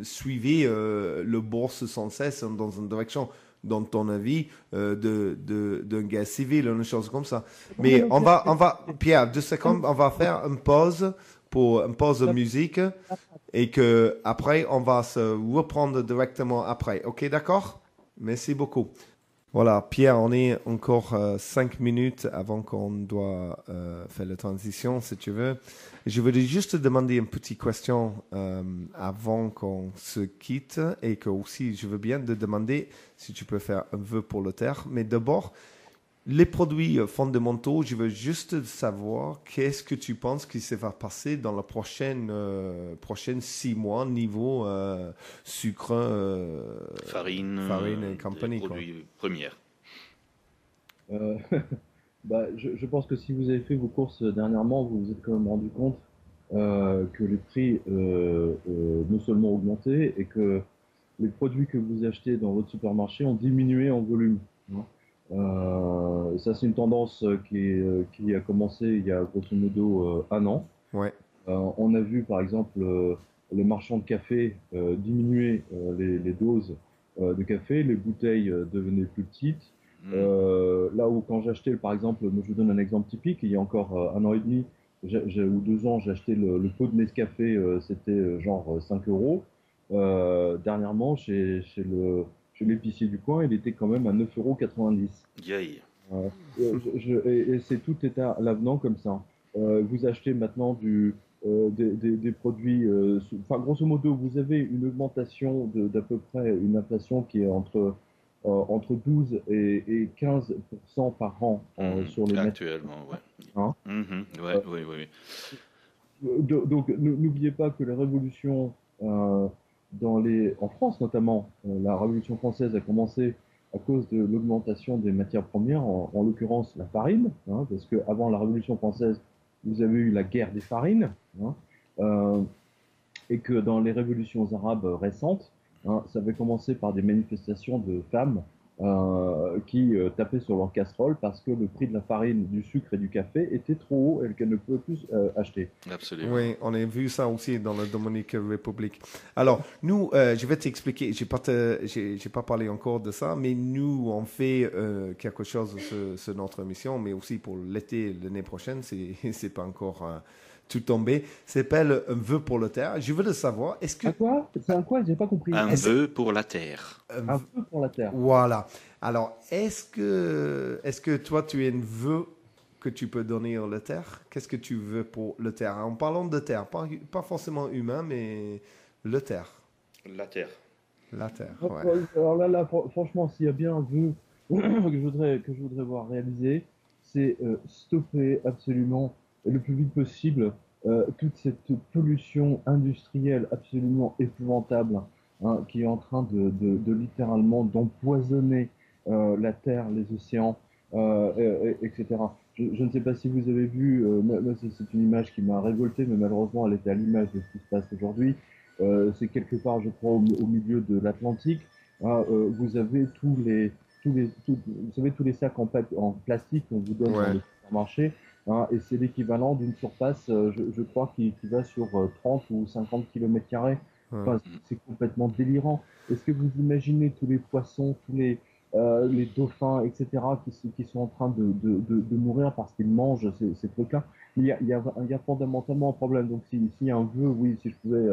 suivre le bourse sans cesse dans une direction. Dans ton avis, d'un gars civil, une chose comme ça. Mais on va, Pierre, 2 secondes, on va faire une pause de musique et que après on va se reprendre directement après. Ok, d'accord? Merci beaucoup. Voilà, Pierre, on est encore 5 minutes avant qu'on doit faire la transition, si tu veux. Je voulais juste te demander une petite question avant qu'on se quitte et que aussi je veux bien te demander si tu peux faire un vœu pour le terre. Mais d'abord, les produits fondamentaux, je veux juste savoir qu'est-ce que tu penses qui se va passer dans la prochaine 6 mois niveau sucre, farine et compagnie. Des produits premiers. Je pense que si vous avez fait vos courses dernièrement, vous vous êtes quand même rendu compte que les prix non seulement ont augmenté et que les produits que vous achetez dans votre supermarché ont diminué en volume. Hein. Ça, c'est une tendance qui a commencé il y a grosso modo 1 an. Ouais. On a vu par exemple les marchands de café diminuer les doses de café, les bouteilles devenaient plus petites. Là où quand j'achetais par exemple, je vous donne un exemple typique, il y a encore 1 an et demi ou 2 ans, j'ai acheté le pot de Nescafé, c'était genre 5 euros. Dernièrement, chez l'épicier du coin, il était quand même à 9,90 €. Et c'est tout est à l'avenant comme ça. Vous achetez maintenant des produits. Enfin, grosso modo, vous avez une augmentation d'à peu près une inflation qui est entre 12 et 15% par an sur les matières. Actuellement, ouais. Hein. Ouais, oui, oui, Donc, n'oubliez pas que la révolution, en France notamment, la révolution française a commencé à cause de l'augmentation des matières premières, en l'occurrence la farine, hein, parce qu'avant la révolution française, vous avez eu la guerre des farines, hein, euh, et que dans les révolutions arabes récentes, hein, ça avait commencé par des manifestations de femmes qui tapaient sur leur casserole parce que le prix de la farine, du sucre et du café était trop haut et qu'elles ne pouvaient plus acheter. absolument. Oui, on a vu ça aussi dans la Dominicaine République. Alors, nous, je vais t'expliquer, j'ai pas parlé encore de ça, mais nous, on fait quelque chose sur notre émission, mais aussi pour l'été, l'année prochaine, c'est pas encore tout tombé. Ça s'appelle Un vœu pour la terre. Je veux le savoir, est-ce que... Un quoi? C'est un quoi? J'ai pas compris. Un vœu pour la terre. Un vœu pour la terre. Voilà. Alors, est-ce que toi, tu as un vœu que tu peux donner à la terre? Qu'est-ce que tu veux pour la terre? En parlant de terre, pas forcément humain, mais le terre. La terre. La terre, Ouais. ouais. Alors là, franchement, s'il y a bien un vœu que je voudrais voir réalisé, c'est stopper absolument le plus vite possible toute cette pollution industrielle absolument épouvantable, hein, qui est en train de littéralement d'empoisonner la terre, les océans, etc. Je ne sais pas si vous avez vu, moi, c'est une image qui m'a révolté, mais malheureusement, elle était à l'image de ce qui se passe aujourd'hui. C'est quelque part, je crois, au milieu de l'Atlantique. Vous avez vous savez, tous les sacs en plastique qu'on vous donne dans les supermarchés, hein, et c'est l'équivalent d'une surface, je crois, qui va sur 30 ou 50 km². Enfin, c'est complètement délirant. Est-ce que vous imaginez tous les poissons, tous les dauphins, etc., qui sont en train de mourir parce qu'ils mangent ces trucs-là? Il y a fondamentalement un problème. Donc, s'il y a un vœu, oui, si je pouvais,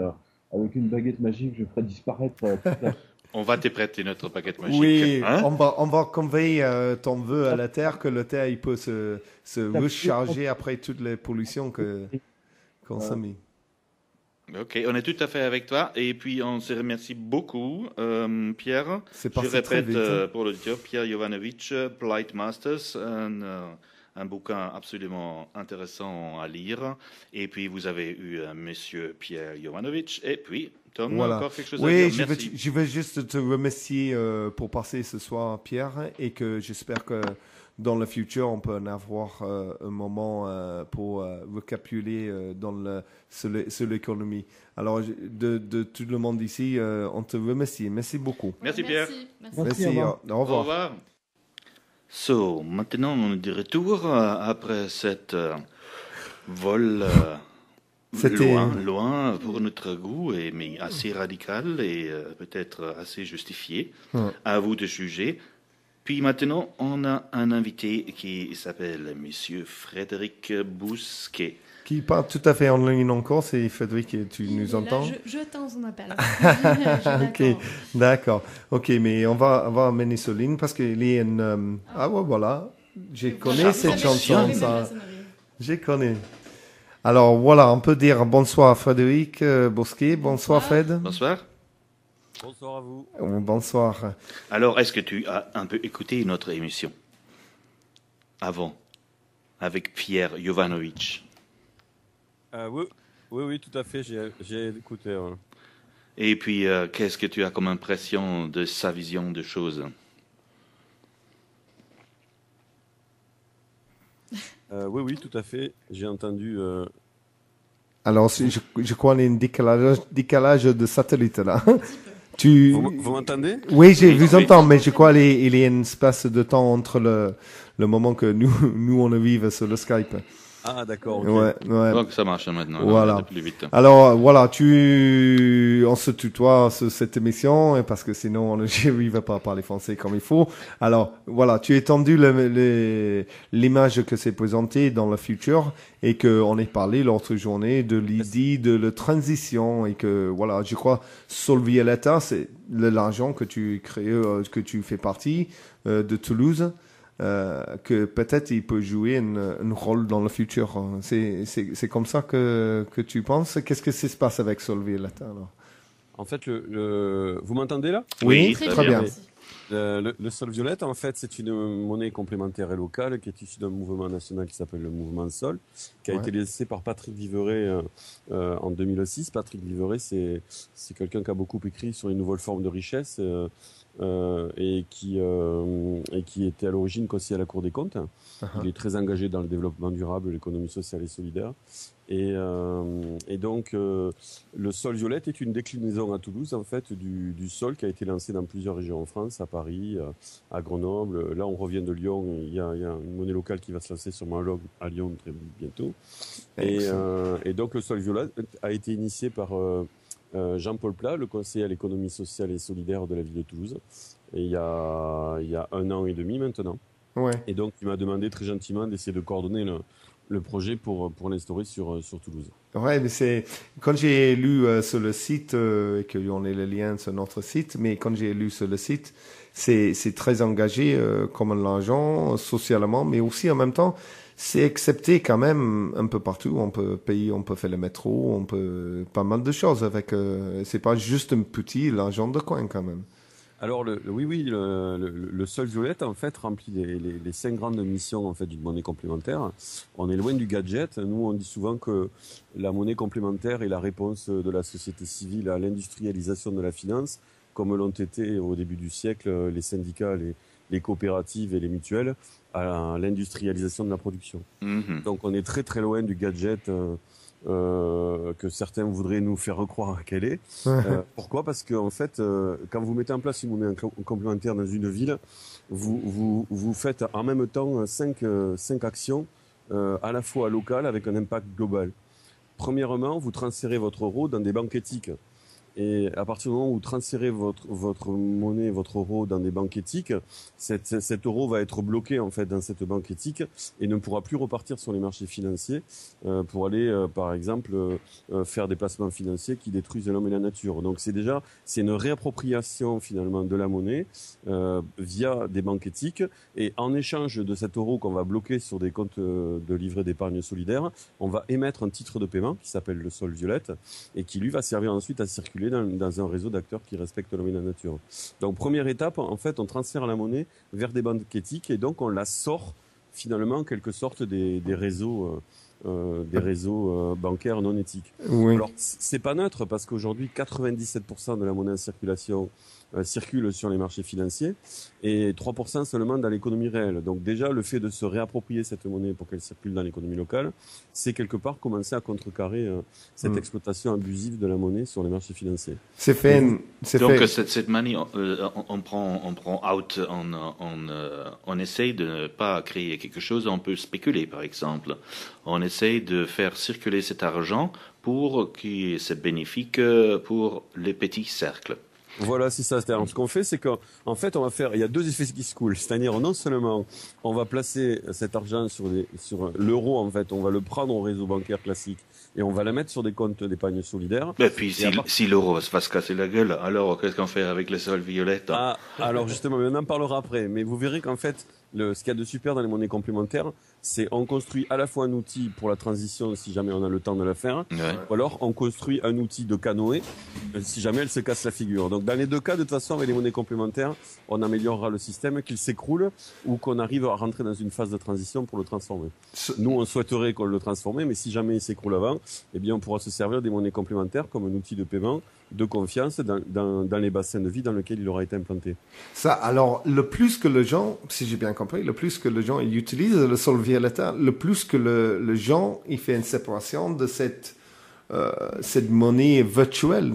avec une baguette magique, je ferais disparaître toute la... On va te prêter notre baguette magique. Oui, hein? on va convey ton vœu à la terre, que la terre il peut se recharger après toutes les pollutions qu'on s'est mis. Ok, on est tout à fait avec toi. Et puis, on se remercie beaucoup, Pierre. C'est Je passé très répète vite, hein. pour l'auditeur, Pierre Jovanovic, Blight Masters, un bouquin absolument intéressant à lire. Et puis, vous avez eu Monsieur Pierre Jovanovic. Et puis, Tom, Voilà. encore quelque chose à Oui, dire? Merci. je veux juste te remercier pour passer ce soir, Pierre, et que j'espère que dans le futur, on peut en avoir un moment pour récapituler sur l'économie. Alors, de tout le monde ici, on te remercie. Merci beaucoup. Merci, Pierre. Merci. Au revoir. Au revoir. So, maintenant, on est de retour après cette vol C'était loin pour notre goût, mais assez radical et peut-être assez justifié. À vous de juger. Puis maintenant, on a un invité qui s'appelle Monsieur Frédéric Bousquet. Qui parle tout à fait en ligne encore, c'est Frédéric, tu nous entends? Je tends son appel. Ok, d'accord. Ok, mais on va amener sur ligne parce qu'il y a une... Ah ouais, voilà. Je connais cette chanson, ça. Je connais. Alors voilà, on peut dire bonsoir Frédéric Bousquet. Bonsoir Fred. Bonsoir. Bonsoir à vous. Bonsoir. Alors, est-ce que tu as un peu écouté notre émission avant, avec Pierre Jovanovic? Oui, tout à fait, j'ai écouté. Ouais. Et puis, qu'est-ce que tu as comme impression de sa vision de choses? Oui, tout à fait. J'ai entendu. Alors, je crois qu'il y a un décalage de satellite là. Vous m'entendez? Oui, je vous entends, mais je crois qu'il y a un espace de temps entre le moment que nous on arrive sur le Skype. Ah, d'accord. Okay. Ouais. Donc ça marche maintenant. Voilà. Plus vite. Alors voilà, on se tutoie sur cette émission parce que sinon on ne va pas parler français comme il faut. Alors voilà, tu as étendu l'image que c'est présenté dans le futur et que on est parlé l'autre journée de l'idée de la transition et que voilà, je crois Solvioleta, c'est l'argent que tu crées, que tu fais partie de Toulouse. que peut-être il peut jouer un rôle dans le futur. C'est comme ça que tu penses. Qu'est-ce que se passe avec Sol Violeta alors? En fait, vous m'entendez là? Oui, très bien. Le sol violette, en fait, c'est une monnaie complémentaire et locale qui est issue d'un mouvement national qui s'appelle le mouvement Sol, qui a été lancé par Patrick Viveret en 2006. Patrick Viveret, c'est quelqu'un qui a beaucoup écrit sur les nouvelles formes de richesse et qui était à l'origine conseiller à la Cour des comptes. Il est très engagé dans le développement durable, l'économie sociale et solidaire. Et donc, le sol violette est une déclinaison à Toulouse, en fait, du sol qui a été lancé dans plusieurs régions en France, à Paris, à Grenoble. Là, on revient de Lyon. Il y a une monnaie locale qui va se lancer sur à Lyon très bientôt. Et donc, le sol violette a été initié par Jean-Paul Plat, le conseiller à l'économie sociale et solidaire de la ville de Toulouse. Et il y a 1 an et demi maintenant. Ouais. Et donc, il m'a demandé très gentiment d'essayer de coordonner le projet pour l'instaurer sur Toulouse. Ouais, mais quand j'ai lu sur le site, et qu'on ait le lien sur notre site, mais quand j'ai lu sur le site, c'est très engagé comme l'argent, socialement, mais aussi en même temps, c'est accepté quand même un peu partout. On peut payer, on peut faire le métro, on peut pas mal de choses avec. C'est pas juste un petit l'argent de coin quand même. Alors le sol violette en fait remplit les 5 grandes missions en fait d'une monnaie complémentaire. On est loin du gadget. Nous on dit souvent que la monnaie complémentaire est la réponse de la société civile à l'industrialisation de la finance, comme l'ont été au début du siècle les syndicats, les coopératives et les mutuelles à l'industrialisation de la production. Donc on est très très loin du gadget que certains voudraient nous faire recroire qu'elle est. Pourquoi? Parce que en fait, quand vous mettez en place une monnaie complémentaire dans une ville, vous faites en même temps 5 actions à la fois locales avec un impact global. Premièrement, vous transférez votre euro dans des banques éthiques. Et à partir du moment où vous transférez votre monnaie, votre euro dans des banques éthiques, cet euro va être bloqué en fait dans cette banque éthique et ne pourra plus repartir sur les marchés financiers pour aller, par exemple, faire des placements financiers qui détruisent l'homme et la nature. Donc c'est une réappropriation finalement de la monnaie via des banques éthiques. Et en échange de cet euro qu'on va bloquer sur des comptes de livret d'épargne solidaire, on va émettre un titre de paiement qui s'appelle le sol violette et qui lui va servir ensuite à circuler dans un réseau d'acteurs qui respectent l'homme et la nature. Donc première étape, en fait, on transfère la monnaie vers des banques éthiques et donc on la sort finalement en quelque sorte des réseaux bancaires non éthiques. Oui. Alors c'est pas neutre parce qu'aujourd'hui 97% de la monnaie en circulation circule sur les marchés financiers et 3% seulement dans l'économie réelle. Donc déjà le fait de se réapproprier cette monnaie pour qu'elle circule dans l'économie locale, c'est quelque part commencer à contrecarrer cette exploitation abusive de la monnaie sur les marchés financiers. C'est fait. Donc cette manière, on prend out, on essaye de ne pas créer quelque chose, on peut spéculer par exemple. On essaye de faire circuler cet argent pour que c'est bénéfique pour les petits cercles. Voilà, c'est ça. C'est-à-dire, ce qu'on fait, c'est qu'en fait, il y a 2 effets qui se coulent. C'est-à-dire, non seulement on va placer cet argent sur l'euro, en fait, on va le prendre au réseau bancaire classique et on va le mettre sur des comptes d'épargne solidaire. Et puis, si l'euro va se casser la gueule, alors qu'est-ce qu'on fait avec les sols violettes? Ah, alors justement, on en parlera après. Mais vous verrez qu'en fait, ce qu'il y a de super dans les monnaies complémentaires, c'est on construit à la fois un outil pour la transition si jamais on a le temps de la faire, ou alors on construit un outil de canoë si jamais elle se casse la figure. Donc dans les 2 cas, de toute façon, avec les monnaies complémentaires, on améliorera le système, qu'il s'écroule ou qu'on arrive à rentrer dans une phase de transition pour le transformer. Nous, on souhaiterait qu'on le transforme, mais si jamais il s'écroule avant, eh bien on pourra se servir des monnaies complémentaires comme un outil de paiement de confiance dans les bassins de vie dans lesquels il aura été implanté. Ça, alors, le plus que les gens, si j'ai bien compris, le plus que les gens ils utilisent le sol violeta, le plus que le gens il fait une séparation de cette monnaie virtuelle,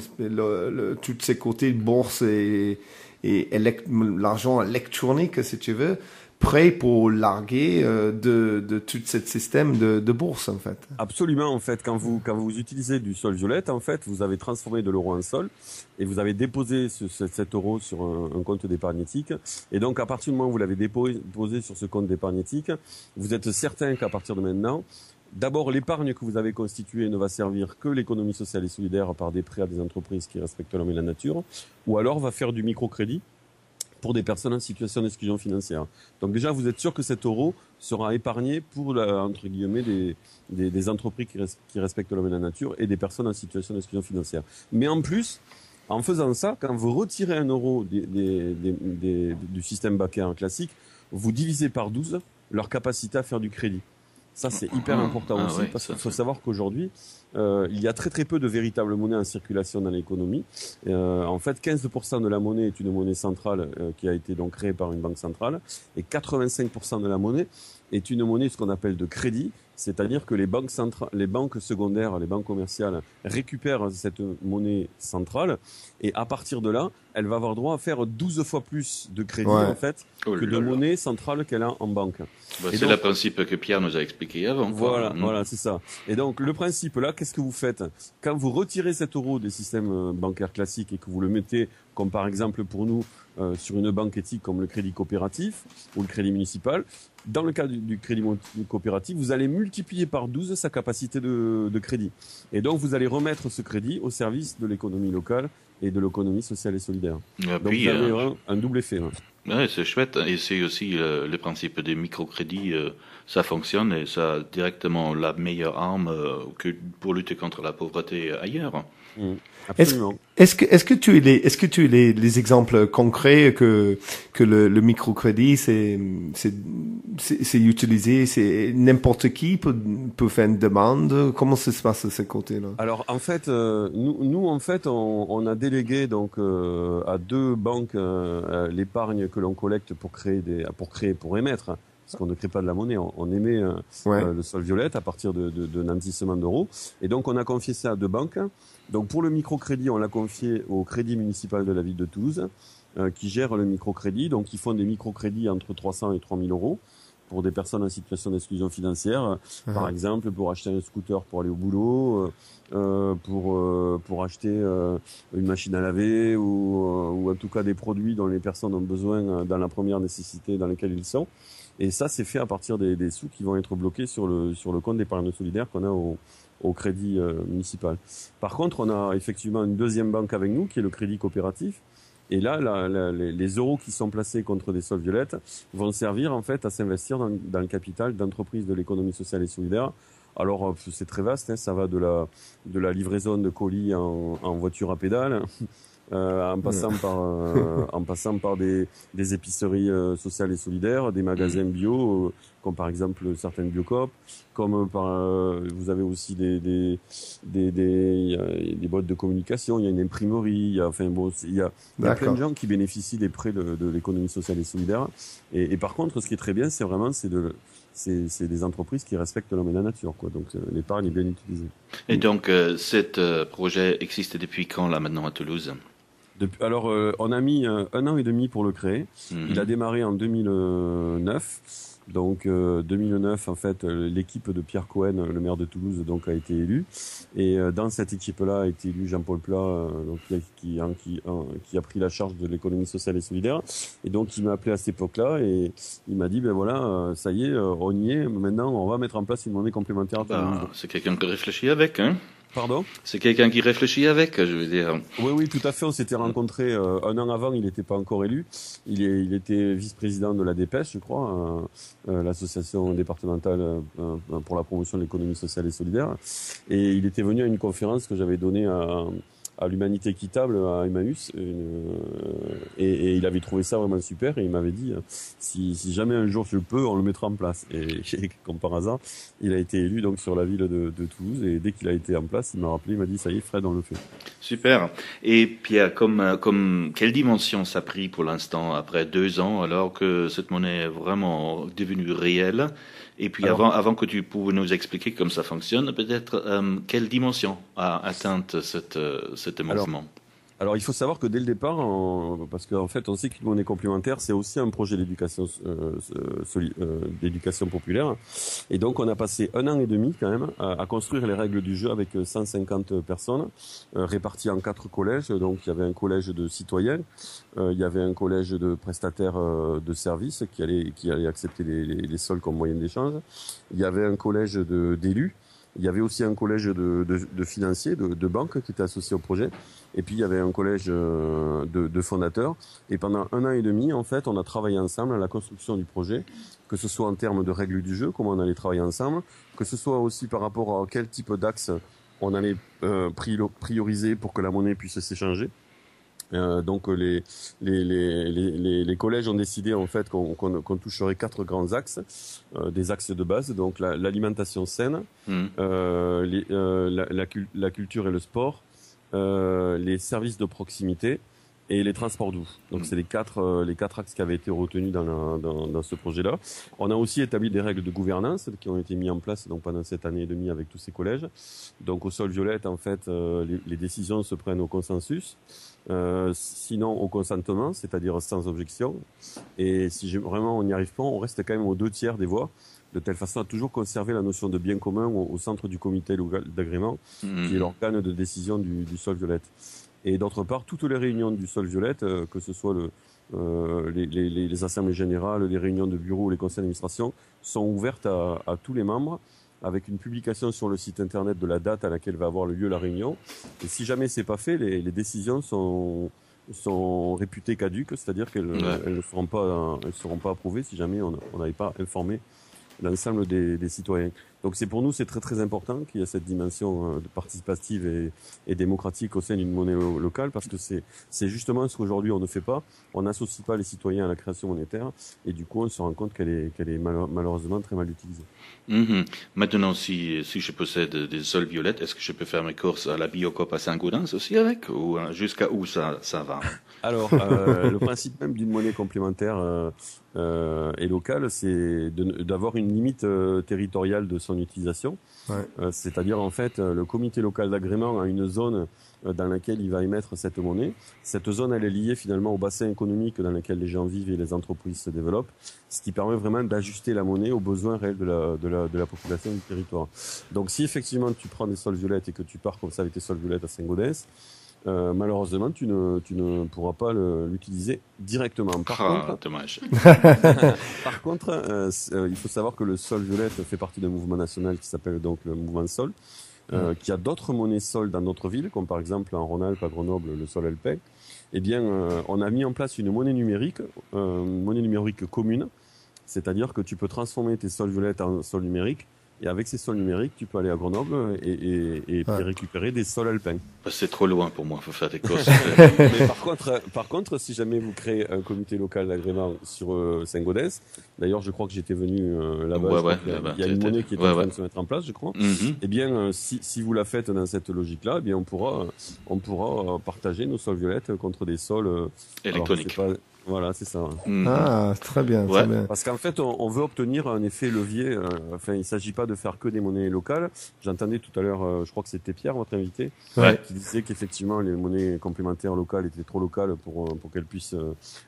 tous ces côtés de bourse et l'argent électronique, si tu veux, prêt pour larguer de tout ce système de bourse, en fait. Absolument, en fait. Quand vous utilisez du sol violette, en fait, vous avez transformé de l'euro en sol et vous avez déposé cet euro sur un compte d'épargne éthique. Et donc, à partir du moment où vous l'avez déposé sur ce compte d'épargne éthique, vous êtes certain qu'à partir de maintenant, d'abord, l'épargne que vous avez constituée ne va servir que l'économie sociale et solidaire par des prêts à des entreprises qui respectent l'homme et la nature, ou alors va faire du microcrédit pour des personnes en situation d'exclusion financière. Donc déjà, vous êtes sûr que cet euro sera épargné pour, entre guillemets, des entreprises qui respectent l'homme et la nature et des personnes en situation d'exclusion financière. Mais en plus, en faisant ça, quand vous retirez 1 euro du système bancaire classique, vous divisez par 12 leur capacité à faire du crédit. Ça, c'est hyper important aussi, parce qu'il faut savoir qu'aujourd'hui, il y a très très peu de véritables monnaies en circulation dans l'économie. En fait, 15% de la monnaie est une monnaie centrale qui a été donc créée par une banque centrale, et 85% de la monnaie est une monnaie, ce qu'on appelle de crédit, c'est-à-dire que les banques secondaires, les banques commerciales récupèrent cette monnaie centrale, et à partir de là, elle va avoir droit à faire 12 fois plus de crédit en fait que de monnaie centrale qu'elle a en banque. C'est le principe que Pierre nous a expliqué avant. Voilà, c'est ça. Et donc le principe là, qu'est-ce que vous faites quand vous retirez cet euro des systèmes bancaires classiques et que vous le mettez, comme par exemple pour nous, sur une banque éthique comme le crédit coopératif ou le crédit municipal? Dans le cas du crédit coopératif, vous allez multiplier par 12 sa capacité de crédit. Et donc, vous allez remettre ce crédit au service de l'économie locale et de l'économie sociale et solidaire. Donc, vous avez un double effet. Ouais, c'est chouette. Et c'est aussi le principe des microcrédits. Ça fonctionne et ça a directement la meilleure arme que pour lutter contre la pauvreté ailleurs. Absolument. Est-ce que tu as les exemples concrets que le microcrédit c'est utilisé, c'est n'importe qui peut faire une demande? Comment ça se passe de ce côté-là? Alors en fait, nous en fait on a délégué donc à 2 banques l'épargne que l'on collecte pour émettre. Parce qu'on ne crée pas de la monnaie, on émet le sol violette à partir de nantissement d'euros. Et donc on a confié ça à 2 banques. Donc pour le microcrédit, on l'a confié au Crédit municipal de la ville de Toulouse, qui gère le microcrédit. Donc ils font des microcrédits entre 300 et 3000 euros pour des personnes en situation d'exclusion financière. Par exemple, pour acheter un scooter pour aller au boulot, pour acheter une machine à laver ou en tout cas des produits dont les personnes ont besoin dans la première nécessité dans laquelle ils sont. Et ça, c'est fait à partir des sous qui vont être bloqués sur le compte d'épargne solidaire qu'on a au crédit municipal. Par contre, on a effectivement une deuxième banque avec nous, qui est le crédit coopératif. Et là, les euros qui sont placés contre des sols violettes vont servir en fait à s'investir dans le capital d'entreprises de l'économie sociale et solidaire. Alors, c'est très vaste, ça va de la livraison de colis en voiture à pédales, en passant par des épiceries sociales et solidaires, des magasins bio, comme par exemple certaines Biocoop, comme vous avez aussi des boîtes de communication, il y a une imprimerie, il y a plein de gens qui bénéficient des prêts de l'économie sociale et solidaire. Et par contre, ce qui est très bien, c'est des entreprises qui respectent l'homme et la nature, quoi. Donc l'épargne est bien utilisée. Et donc, ce projet existe depuis quand là maintenant à Toulouse? Alors, on a mis 1 an et demi pour le créer. Il a démarré en 2009. Donc 2009, en fait, l'équipe de Pierre Cohen, le maire de Toulouse, donc a été élue. Et dans cette équipe-là a été élu Jean-Paul Plat, donc qui a pris la charge de l'économie sociale et solidaire. Et donc il m'a appelé à cette époque-là et il m'a dit ben voilà, ça y est, on y est. Maintenant, on va mettre en place une monnaie complémentaire à Toulouse. C'est quelqu'un qui réfléchit avec, hein? Pardon? C'est quelqu'un qui réfléchit avec, je veux dire. Oui, tout à fait. On s'était rencontrés 1 an avant. Il n'était pas encore élu. Il était vice-président de la DPES, je crois, l'association départementale pour la promotion de l'économie sociale et solidaire. Et il était venu à une conférence que j'avais donnée à l'Humanité équitable, à Emmaüs, et il avait trouvé ça vraiment super, et il m'avait dit si jamais un jour je peux, on le mettra en place. Et comme par hasard, il a été élu donc sur la ville de Toulouse, et dès qu'il a été en place, il m'a rappelé, il m'a dit ça y est, Fred, on le fait. Super. Et Pierre, comme quelle dimension ça a pris pour l'instant après 2 ans, alors que cette monnaie est vraiment devenue réelle? Et puis avant que tu pouvais nous expliquer comment ça fonctionne, peut-être quelle dimension a atteinte cet mouvement? Alors, il faut savoir que dès le départ, parce qu'en fait, on sait qu'une monnaie complémentaire, c'est aussi un projet d'éducation populaire. Et donc, on a passé 1 an et demi quand même à construire les règles du jeu avec 150 personnes réparties en 4 collèges. Donc, il y avait un collège de citoyens, il y avait un collège de prestataires de services qui allait accepter les sols comme moyen d'échange. Il y avait un collège d'élus. Il y avait aussi un collège de financiers, de banques qui était associé au projet. Et puis il y avait un collège de fondateurs. Et pendant 1 an et demi, en fait, on a travaillé ensemble à la construction du projet, que ce soit en termes de règles du jeu, comment on allait travailler ensemble, que ce soit aussi par rapport à quel type d'axe on allait prioriser pour que la monnaie puisse s'échanger. Donc les collèges ont décidé en fait qu'on toucherait 4 grands axes, des axes de base, donc l'alimentation saine, la culture et le sport, les services de proximité et les transports doux. Donc c'est les quatre axes qui avaient été retenus dans ce projet-là. On a aussi établi des règles de gouvernance qui ont été mises en place donc pendant cette année et demie avec tous ces collèges. Donc au sol violette, en fait, les décisions se prennent au consensus. Sinon au consentement, c'est-à-dire sans objection. Et si vraiment on n'y arrive pas, on reste quand même aux 2/3 des voix, de telle façon à toujours conserver la notion de bien commun au centre du comité local d'agrément, qui est l'organe de décision du sol violette. Et d'autre part, toutes les réunions du sol violette, que ce soit les assemblées générales, les réunions de bureau ou les conseils d'administration, sont ouvertes à tous les membres, avec une publication sur le site internet de la date à laquelle va avoir lieu la réunion. Et si jamais c'est pas fait, les décisions sont réputées caduques, c'est-à-dire qu'elles ne seront pas approuvées si jamais on n'avait pas informé l'ensemble des citoyens. Donc pour nous, c'est très très important qu'il y ait cette dimension participative et démocratique au sein d'une monnaie locale, parce que c'est justement ce qu'aujourd'hui on ne fait pas. On n'associe pas les citoyens à la création monétaire, et du coup on se rend compte qu'elle est malheureusement très mal utilisée. Maintenant, si je possède des sols violettes, est-ce que je peux faire mes courses à la Biocoop à Saint-Gaudens aussi avec, ou jusqu'à où ça va? Alors, le principe même d'une monnaie complémentaire et locale, c'est d'avoir une limite territoriale de son utilisation. C'est-à-dire, en fait, le comité local d'agrément a une zone dans laquelle il va émettre cette monnaie. Cette zone, elle est liée finalement au bassin économique dans lequel les gens vivent et les entreprises se développent, ce qui permet vraiment d'ajuster la monnaie aux besoins réels de la population du territoire. Donc, si effectivement tu prends des sols violettes et que tu pars comme ça avec tes sols violettes à Saint-Gaudens, malheureusement, tu ne pourras pas l'utiliser directement. Dommage. Par contre, il faut savoir que le sol violette fait partie d'un mouvement national qui s'appelle donc le mouvement Sol, qui a d'autres monnaies sol dans d'autres villes, comme par exemple en Rhône-Alpes, à Grenoble, le sol alpin. Eh bien, on a mis en place une monnaie numérique commune, c'est-à-dire que tu peux transformer tes sols violettes en sols numériques. Et avec ces sols numériques, tu peux aller à Grenoble et récupérer des sols alpins. C'est trop loin pour moi, il faut faire des courses. Mais par contre, si jamais vous créez un comité local d'agrément sur Saint-Gaudens, d'ailleurs, je crois que j'étais venu là-bas, il y a une monnaie qui est en train de se mettre en place, je crois. Eh bien, si vous la faites dans cette logique-là, eh bien, on pourra partager nos sols violettes contre des sols électroniques. Voilà, c'est ça. Ah, très bien, très bien. Parce qu'en fait, on veut obtenir un effet levier. Il s'agit pas de faire que des monnaies locales. J'entendais tout à l'heure, je crois que c'était Pierre, votre invité, qui disait qu'effectivement les monnaies complémentaires locales étaient trop locales pour qu'elles puissent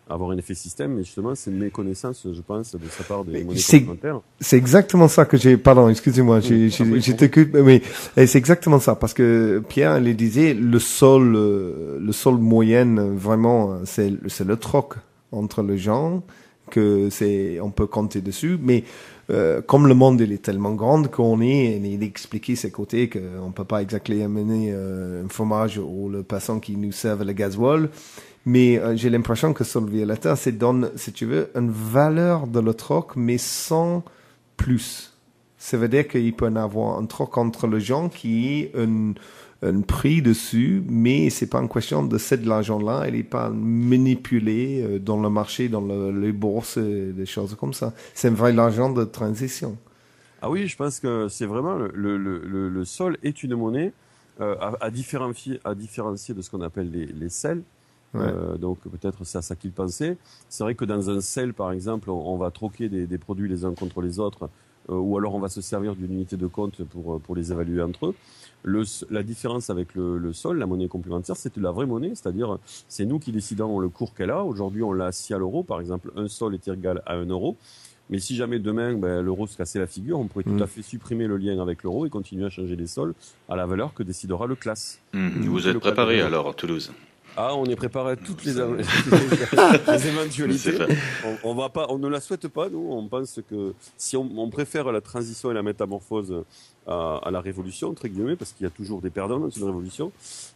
avoir un effet système. Mais justement, c'est une méconnaissance, je pense, de sa part des monnaies complémentaires. C'est exactement ça que pardon, excusez-moi, j'étais mais c'est exactement ça, parce que Pierre, il disait, le sol moyenne, vraiment, c'est le troc entre les gens, on peut compter dessus, mais comme le monde il est tellement grand il expliquait ses côtés qu'on peut pas exactement amener un fromage ou le passant qui nous serve le gasoil, mais j'ai l'impression que Sol Violeta, ça donne, si tu veux, une valeur de le troc, mais sans plus. Ça veut dire qu'il peut y avoir un troc entre les gens qui est un prix dessus, mais c'est pas une question de c'est de l'argent-là, il est pas manipulé dans le marché, dans les bourses, des choses comme ça. C'est un vrai argent de transition. Ah oui, je pense que c'est vraiment le sol est une monnaie à différencier de ce qu'on appelle les sels. Donc peut-être c'est à ça qu'il pensait. C'est vrai que dans un sel, par exemple, on va troquer des produits les uns contre les autres, ou alors on va se servir d'une unité de compte pour les évaluer entre eux. La différence avec le sol, la monnaie complémentaire, c'est la vraie monnaie, c'est-à-dire c'est nous qui décidons le cours qu'elle a. Aujourd'hui, on l'a assis à l'euro, par exemple, un sol est égal à 1 euro. Mais si jamais demain l'euro se cassait la figure, on pourrait tout à fait supprimer le lien avec l'euro et continuer à changer les sols à la valeur que décidera le CLAS. Vous êtes préparé alors à Toulouse? Ah, on est préparé à toutes les éventualités. On ne la souhaite pas, nous. On pense que si on préfère la transition et la métamorphose à la révolution, entre guillemets, parce qu'il y a toujours des perdants dans une révolution.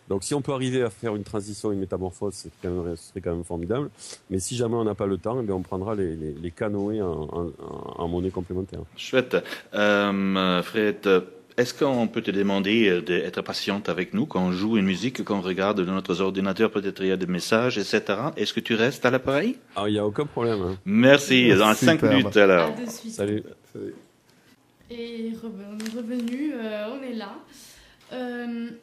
Donc, si on peut arriver à faire une transition et une métamorphose, ce serait quand même formidable. Mais si jamais on n'a pas le temps, eh bien, on prendra les canoës en monnaie complémentaire. Chouette. Fred, est-ce qu'on peut te demander d'être patiente avec nous quand on joue une musique, quand on regarde dans notre ordinateur, peut-être il y a des messages, etc. Est-ce que tu restes à l'appareil? Ah, il n'y a aucun problème. Hein. Merci. Dans 5 minutes alors. À de suite. Salut. Et on est revenu, on est là.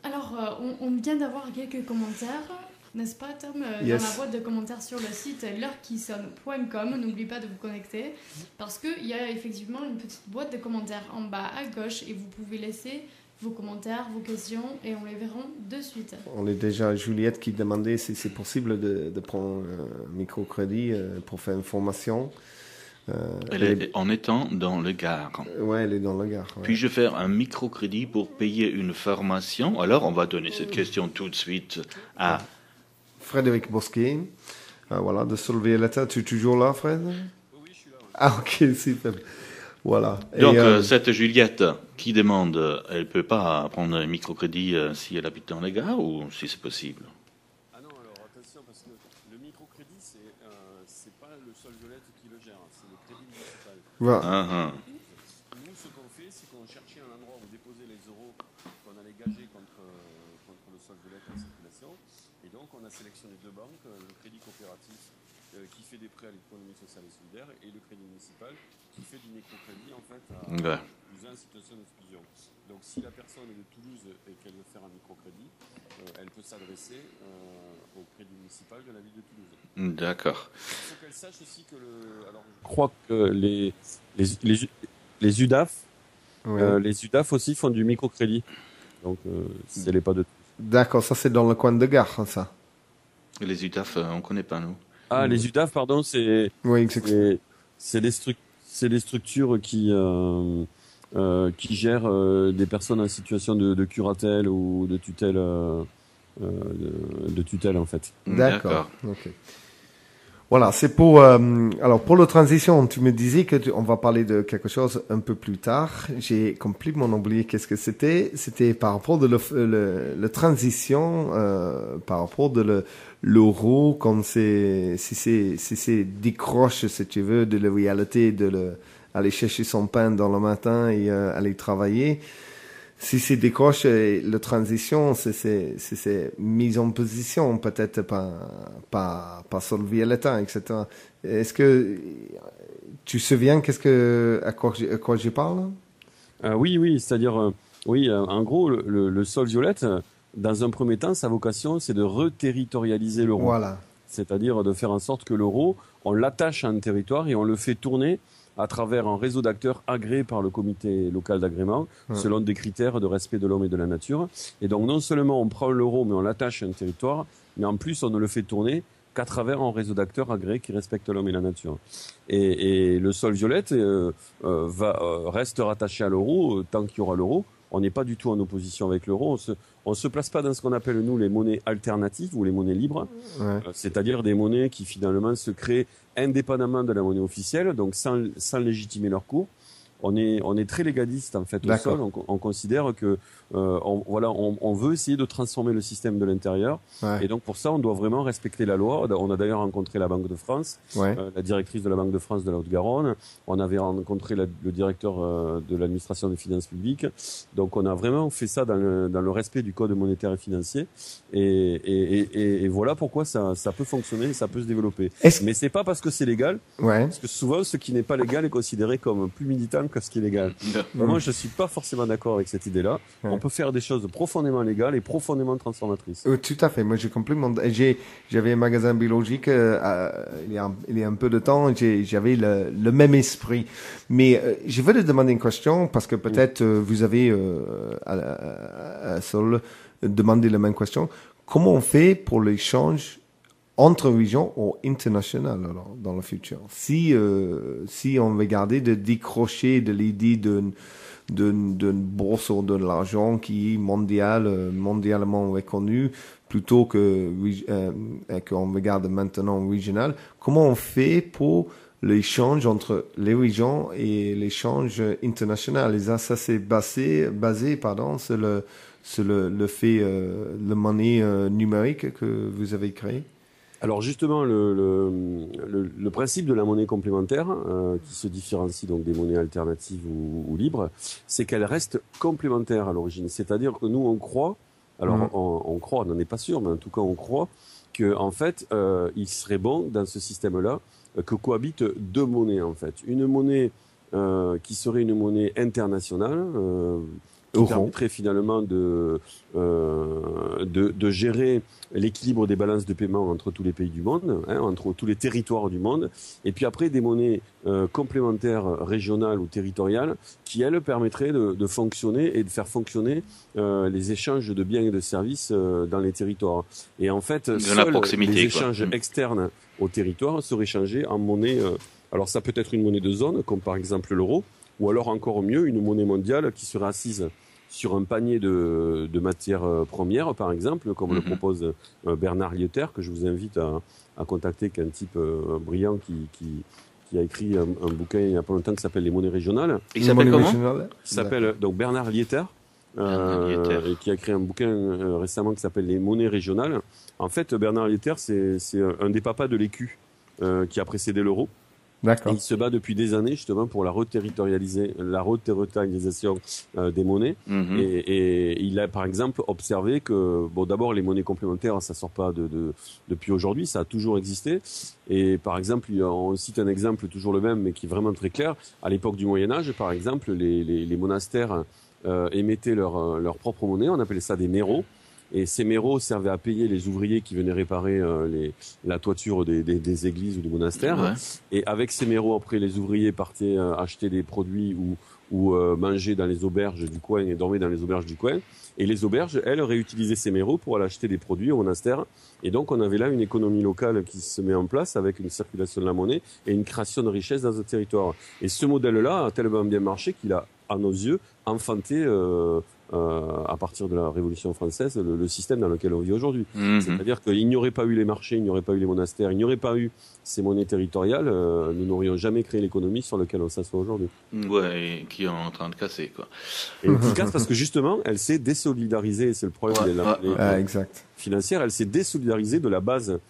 Alors, on vient d'avoir quelques commentaires, n'est-ce pas, Tom, dans la boîte de commentaires sur le site l'heurequisonne.com. N'oublie pas de vous connecter parce qu'il y a effectivement une petite boîte de commentaires en bas à gauche et vous pouvez laisser vos commentaires, vos questions et on les verra de suite. On est déjà Juliette qui demandait si c'est possible de prendre un microcrédit pour faire une formation. Elle est en étant dans le Gard. Ouais, elle est dans le Gard. Ouais. Puis-je faire un microcrédit pour payer une formation? Alors, on va donner cette question tout de suite à Frédéric Bosquet. Voilà, de Solvay Letter. Tu es toujours là, Fred? Oui, je suis là. Ouais. Ah, ok, super. Voilà. Donc, cette Juliette qui demande, elle peut pas prendre un microcrédit si elle habite dans le Gard ou si c'est possible? Ah non, alors attention, parce que le microcrédit, c'est pas le Sol Violette qui le gère, c'est le crédit municipal. Voilà. Nous, ce qu'on fait, c'est qu'on cherchait un endroit où déposer les euros qu'on allait gager contre le Sol Violette en circulation. Et donc, on a sélectionné deux banques, le crédit coopératif qui fait des prêts à l'économie sociale et solidaire et le crédit municipal qui fait du microcrédit en fait à en situation d'exclusion. Donc, si la personne est de Toulouse et qu'elle veut faire un microcrédit, elle peut s'adresser au crédit municipal de la ville de Toulouse. D'accord. Il faut qu'elle sache aussi que alors, je crois que les UDAF, les UDAF aussi font du microcrédit. Donc, si elle n'est pas de. D'accord, ça c'est dans le coin de Gare, ça. Les UTAF, on ne connaît pas, nous. Ah, les UDAF, pardon, c'est des structures qui gèrent des personnes en situation de curatelle ou de tutelle, en fait. D'accord. Ok. Voilà, c'est pour alors pour la transition, tu me disais que on va parler de quelque chose un peu plus tard. J'ai complètement oublié qu'est-ce que c'était. C'était par rapport de le transition par rapport de l'euro comme si c'est décroche si tu veux de la réalité de aller chercher son pain dans le matin et aller travailler. Si c'est décroche, la transition, c'est mise en position, peut-être pas sur le Violetta, etc. Est-ce que tu te souviens à quoi je parle? Oui, c'est-à-dire, en gros, le sol violette, dans un premier temps, sa vocation, c'est de reterritorialiser l'euro. Voilà. C'est-à-dire de faire en sorte que l'euro, on l'attache à un territoire et on le fait tourner à travers un réseau d'acteurs agréés par le comité local d'agrément, selon des critères de respect de l'homme et de la nature. Et donc, non seulement on prend l'euro, mais on l'attache à un territoire, mais en plus, on ne le fait tourner qu'à travers un réseau d'acteurs agréés qui respectent l'homme et la nature. Et le sol violette reste rattaché à l'euro tant qu'il y aura l'euro. On n'est pas du tout en opposition avec l'euro. On se place pas dans ce qu'on appelle, nous, les monnaies alternatives ou les monnaies libres. C'est-à-dire des monnaies qui, finalement, se créent indépendamment de la monnaie officielle, donc sans légitimer leur cours. On est très légaliste, en fait, au sol. On considère que, on veut essayer de transformer le système de l'intérieur. Et donc, pour ça, on doit vraiment respecter la loi. On a d'ailleurs rencontré la Banque de France, la directrice de la Banque de France de la Haute-Garonne. On avait rencontré le directeur de l'administration des finances publiques. Donc, on a vraiment fait ça dans le respect du code monétaire et financier. Et voilà pourquoi ça peut fonctionner, ça peut se développer. Mais c'est pas parce que c'est légal. Parce que souvent, ce qui n'est pas légal est considéré comme plus militant que ce qui est légal. Moi, je suis pas forcément d'accord avec cette idée-là. On peut faire des choses profondément légales et profondément transformatrices. Tout à fait. Moi, j'ai complètement. J'avais un magasin biologique il y a un peu de temps. J'avais le même esprit. Mais je veux te demander une question parce que peut-être vous avez à Sol demandé la même question. Comment on fait pour l'échange entre régions ou international alors, dans le futur? Si on veut garder de décrocher de l'idée d'une bourse ou de l'argent qui est mondialement reconnue plutôt qu'on regarde maintenant régional. Comment on fait pour l'échange entre les régions et l'échange international? Et ça c'est basé sur le fait, le monnaie numérique que vous avez créé. Alors justement, le principe de la monnaie complémentaire, qui se différencie donc des monnaies alternatives ou libres, c'est qu'elle reste complémentaire à l'origine. C'est-à-dire que nous, on croit, on croit, on n'en est pas sûr, mais en tout cas, on croit que en fait, il serait bon dans ce système-là que cohabitent deux monnaies en fait. Une monnaie qui serait une monnaie internationale. Qui permettrait finalement de gérer l'équilibre des balances de paiement entre tous les pays du monde, entre tous les territoires du monde, et puis après des monnaies complémentaires régionales ou territoriales qui, elles, permettraient de fonctionner et de faire fonctionner les échanges de biens et de services dans les territoires. Et en fait, seuls les échanges externes au territoire seraient échangés en monnaie. Alors ça peut être une monnaie de zone, comme par exemple l'euro, ou alors encore mieux, une monnaie mondiale qui serait assise sur un panier de matières premières, par exemple, comme le propose Bernard Lietaer, que je vous invite à contacter, qui est un type brillant qui a écrit un bouquin il n'y a pas longtemps qui s'appelle Les monnaies régionales. Il s'appelle comment? Il s'appelle donc Bernard Lietaer, et qui a écrit un bouquin récemment qui s'appelle Les monnaies régionales. En fait, Bernard Lietaer, c'est un des papas de l'écu qui a précédé l'euro. D'accord. Et il se bat depuis des années justement pour la reterritorialisation des monnaies. Et il a par exemple observé que d'abord les monnaies complémentaires ça sort pas depuis aujourd'hui, ça a toujours existé. Et par exemple on cite un exemple toujours le même mais qui est vraiment très clair. À l'époque du Moyen Âge par exemple les monastères émettaient leur propre monnaie, on appelait ça des méros. Et ces méros servaient à payer les ouvriers qui venaient réparer la toiture des églises ou des monastères. Ouais. Et avec ces méros, après, les ouvriers partaient acheter des produits ou manger dans les auberges du coin et dormir dans les auberges du coin. Et les auberges, elles, réutilisaient ces méros pour aller acheter des produits au monastère. Et donc, on avait là une économie locale qui se met en place avec une circulation de la monnaie et une création de richesse dans ce territoire. Et ce modèle-là a tellement bien marché qu'il a, à nos yeux, enfanté à partir de la Révolution française, le système dans lequel on vit aujourd'hui. C'est-à-dire qu'il n'y aurait pas eu les marchés, il n'y aurait pas eu les monastères, il n'y aurait pas eu ces monnaies territoriales, nous n'aurions jamais créé l'économie sur laquelle on s'assoit aujourd'hui. Ouais, et qui est en train de casser, quoi. Et qui casse parce que justement, elle s'est désolidarisée, c'est le problème des exact. financières, elle s'est désolidarisée de la base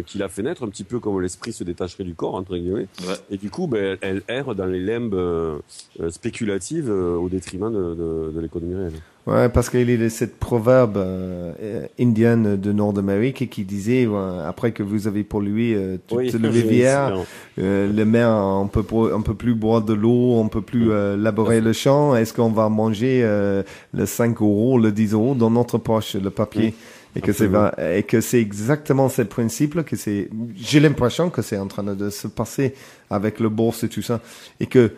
qui l'a fait naître, un petit peu comme l'esprit se détacherait du corps, entre guillemets. Ouais. Et du coup, elle erre dans les limbes spéculatives au détriment de l'économie réelle. Ouais, parce qu'il y a cette proverbe indienne de Nord-Amérique qui disait après que vous avez pollué toute la rivière, les mers, on peut plus boire de l'eau, on peut plus labourer le champ. Est-ce qu'on va manger le 5 €, le 10 € dans notre poche, le papier? Et que c'est exactement ce principe j'ai l'impression que c'est en train de se passer avec le bourse et tout ça. Et que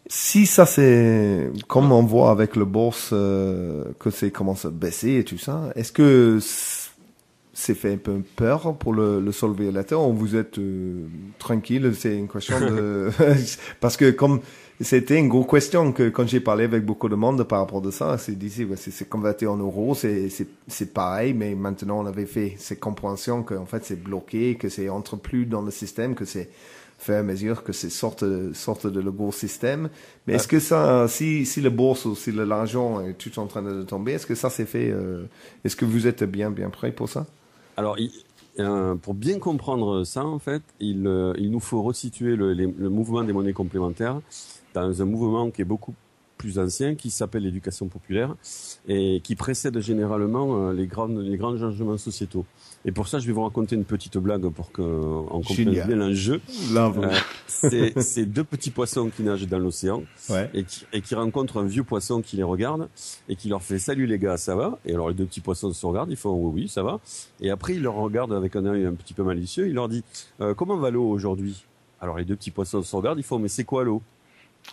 si ça c'est comme on voit avec le bourse que c'est commence à baisser et tout ça, est-ce que c'est fait un peu peur pour le solver la terre, ou vous êtes tranquille? C'est une question de parce que comme c'était une grosse question que quand j'ai parlé avec beaucoup de monde par rapport à ça, c'est dit c'est converti en euros, c'est pareil, mais maintenant on avait fait cette compréhension qu'en fait c'est bloqué, que c'est entre plus dans le système, que c'est fait à mesure que c'est sorte de le gros système. Mais est-ce que ça, si le bourse ou si l'argent est tout en train de tomber, est-ce que ça s'est fait, est-ce que vous êtes bien prêt pour ça? Alors, pour bien comprendre ça, en fait, il nous faut resituer le mouvement des monnaies complémentaires dans un mouvement qui est beaucoup plus ancien, qui s'appelle l'éducation populaire et qui précède généralement les grands changements sociétaux. Et pour ça, je vais vous raconter une petite blague pour qu'on comprenne bien l'enjeu. C'est deux petits poissons qui nagent dans l'océan et qui rencontrent un vieux poisson qui les regarde et qui leur fait « Salut les gars, ça va ?» Et alors les deux petits poissons se regardent, ils font « Oui, ça va ?» Et après, il leur regarde avec un œil un petit peu malicieux, il leur dit « Comment va l'eau aujourd'hui ?» Alors les deux petits poissons se regardent, ils font « Mais c'est quoi l'eau ?»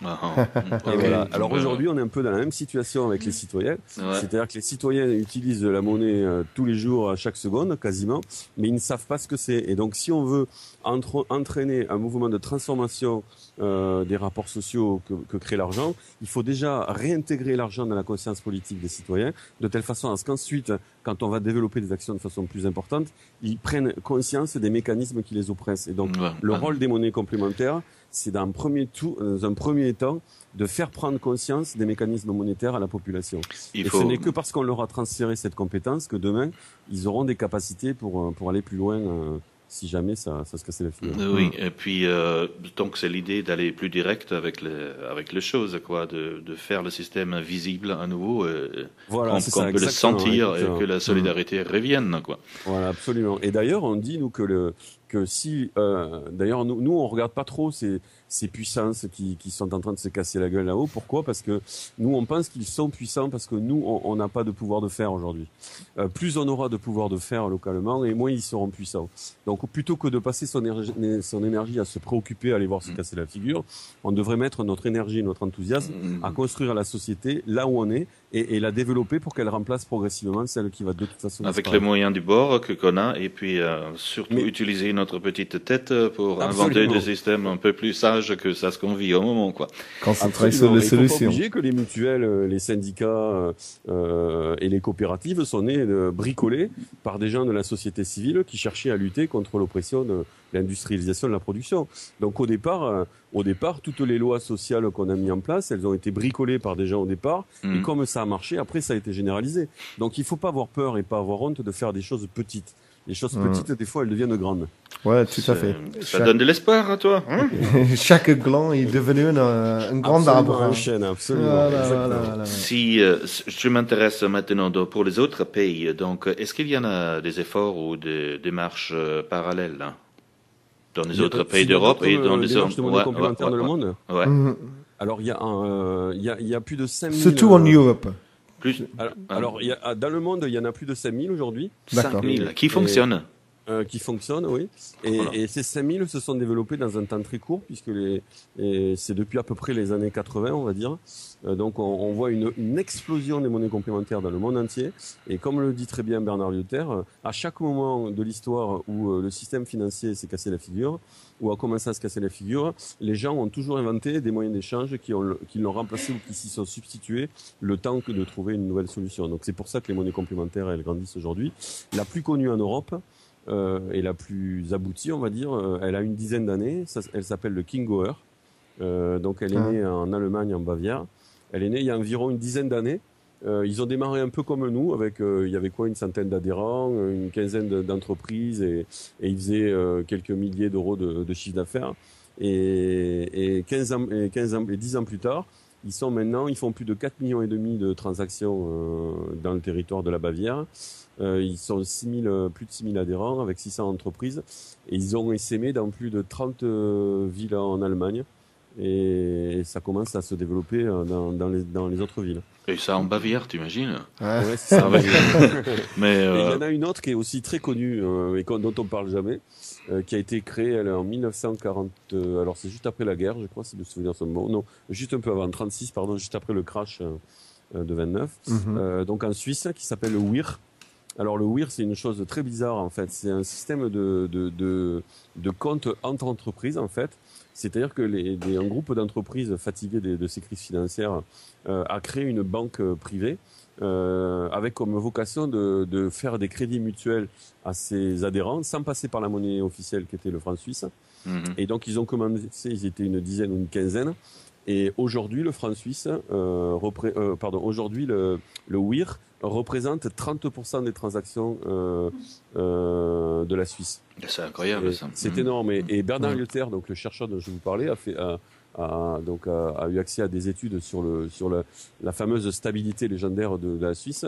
Et voilà. Alors aujourd'hui, on est un peu dans la même situation avec les citoyens. C'est-à-dire que les citoyens utilisent de la monnaie tous les jours, à chaque seconde, quasiment, mais ils ne savent pas ce que c'est. Et donc, si on veut entraîner un mouvement de transformation des rapports sociaux que crée l'argent, il faut déjà réintégrer l'argent dans la conscience politique des citoyens, de telle façon à ce qu'ensuite, quand on va développer des actions de façon plus importante, ils prennent conscience des mécanismes qui les oppressent. Et donc, le rôle des monnaies complémentaires, c'est dans un premier temps de faire prendre conscience des mécanismes monétaires à la population. Ce n'est que parce qu'on leur a transféré cette compétence que demain, ils auront des capacités pour aller plus loin si jamais ça se cassait la figure. Oui, et puis donc c'est l'idée d'aller plus direct avec les choses, quoi, de faire le système visible à nouveau, voilà, qu'on peut le sentir et que la solidarité revienne, quoi. Voilà, absolument. Et d'ailleurs, on dit nous que si, d'ailleurs, nous on regarde pas trop ces puissances qui sont en train de se casser la gueule là-haut. Pourquoi ? Parce que nous, on pense qu'ils sont puissants parce que nous, on n'a pas de pouvoir de faire aujourd'hui. Plus on aura de pouvoir de faire localement, et moins ils seront puissants. Donc, plutôt que de passer son énergie à se préoccuper, à aller voir se casser la figure, on devrait mettre notre énergie, notre enthousiasme à construire la société là où on est et la développer pour qu'elle remplace progressivement celle qui va de toute façon avec les moyens du bord qu'on a, et puis surtout utiliser notre petite tête pour inventer des systèmes un peu plus sages que ça ce qu'on vit au moment, quoi. Concentrer sur les solutions. Il ne faut pas oublier que les mutuelles, les syndicats et les coopératives sont nés bricolés par des gens de la société civile qui cherchaient à lutter contre l'oppression de l'industrialisation de la production. Donc au départ, toutes les lois sociales qu'on a mis en place, elles ont été bricolées par des gens au départ, et comme ça a marché, après ça a été généralisé. Donc il ne faut pas avoir peur et pas avoir honte de faire des choses petites. Les choses petites, des fois, elles deviennent grandes. Ouais, tout à fait. Ça donne de l'espoir à toi, hein? Chaque gland est devenu un grand arbre. Une chaîne, absolument. Voilà. Si je m'intéresse maintenant pour les autres pays, donc est-ce qu'il y en a des efforts ou des démarches parallèles là, dans les autres pays d'Europe et dans les autres monnaie complémentaires dans le monde? Ouais. Alors il y a plus de 5000. Surtout en Europe. Alors dans le monde, il y en a plus de 5000 aujourd'hui. 5000 qui fonctionnent. Qui fonctionnent, oui. Et ces 5000 se sont développés dans un temps très court, puisque c'est depuis à peu près les années 80, on va dire. Donc on voit une explosion des monnaies complémentaires dans le monde entier. Et comme le dit très bien Bernard Lietaer, à chaque moment de l'histoire où le système financier s'est cassé la figure, ou a commencé à se casser la figure, les gens ont toujours inventé des moyens d'échange qui l'ont remplacé ou qui s'y sont substitués le temps que de trouver une nouvelle solution. Donc c'est pour ça que les monnaies complémentaires, elles grandissent aujourd'hui. La plus connue en Europe, et la plus aboutie, on va dire, elle a une dizaine d'années. Elle s'appelle le King Goer. Donc elle est née en Allemagne, en Bavière. Elle est née il y a environ une dizaine d'années. Ils ont démarré un peu comme nous, avec il y avait une centaine d'adhérents, une quinzaine d'entreprises, et ils faisaient quelques milliers d'euros de chiffre d'affaires. Et 10 ans plus tard, ils font plus de 4,5 millions de transactions dans le territoire de la Bavière. Ils sont plus de 6000 adhérents avec 600 entreprises, et ils ont essaimé dans plus de 30 villes en Allemagne, et ça commence à se développer dans les autres villes. Et ça en Bavière, t'imagines? Ouais, c'est ça. Mais il y en a une autre qui est aussi très connue et dont on parle jamais, qui a été créée en 1940. Alors c'est juste après la guerre, je crois, si le souvenir sont bons. Non, juste un peu avant, 36, pardon, juste après le crash de 29. Donc en Suisse, qui s'appelle le WIR. Alors le WIR, c'est une chose très bizarre en fait. C'est un système de compte entre entreprises en fait. C'est-à-dire que un groupe d'entreprises fatiguées de ces crises financières a créé une banque privée avec comme vocation de faire des crédits mutuels à ses adhérents sans passer par la monnaie officielle qui était le franc suisse. Et donc ils ont commencé, ils étaient une dizaine ou une quinzaine. Et aujourd'hui, le franc suisse, aujourd'hui le WIR représente 30% des transactions de la Suisse. C'est incroyable, ça. C'est énorme. Et Bernard Lietaer, donc le chercheur dont je vous parlais, a eu accès à des études sur la fameuse stabilité légendaire de la Suisse.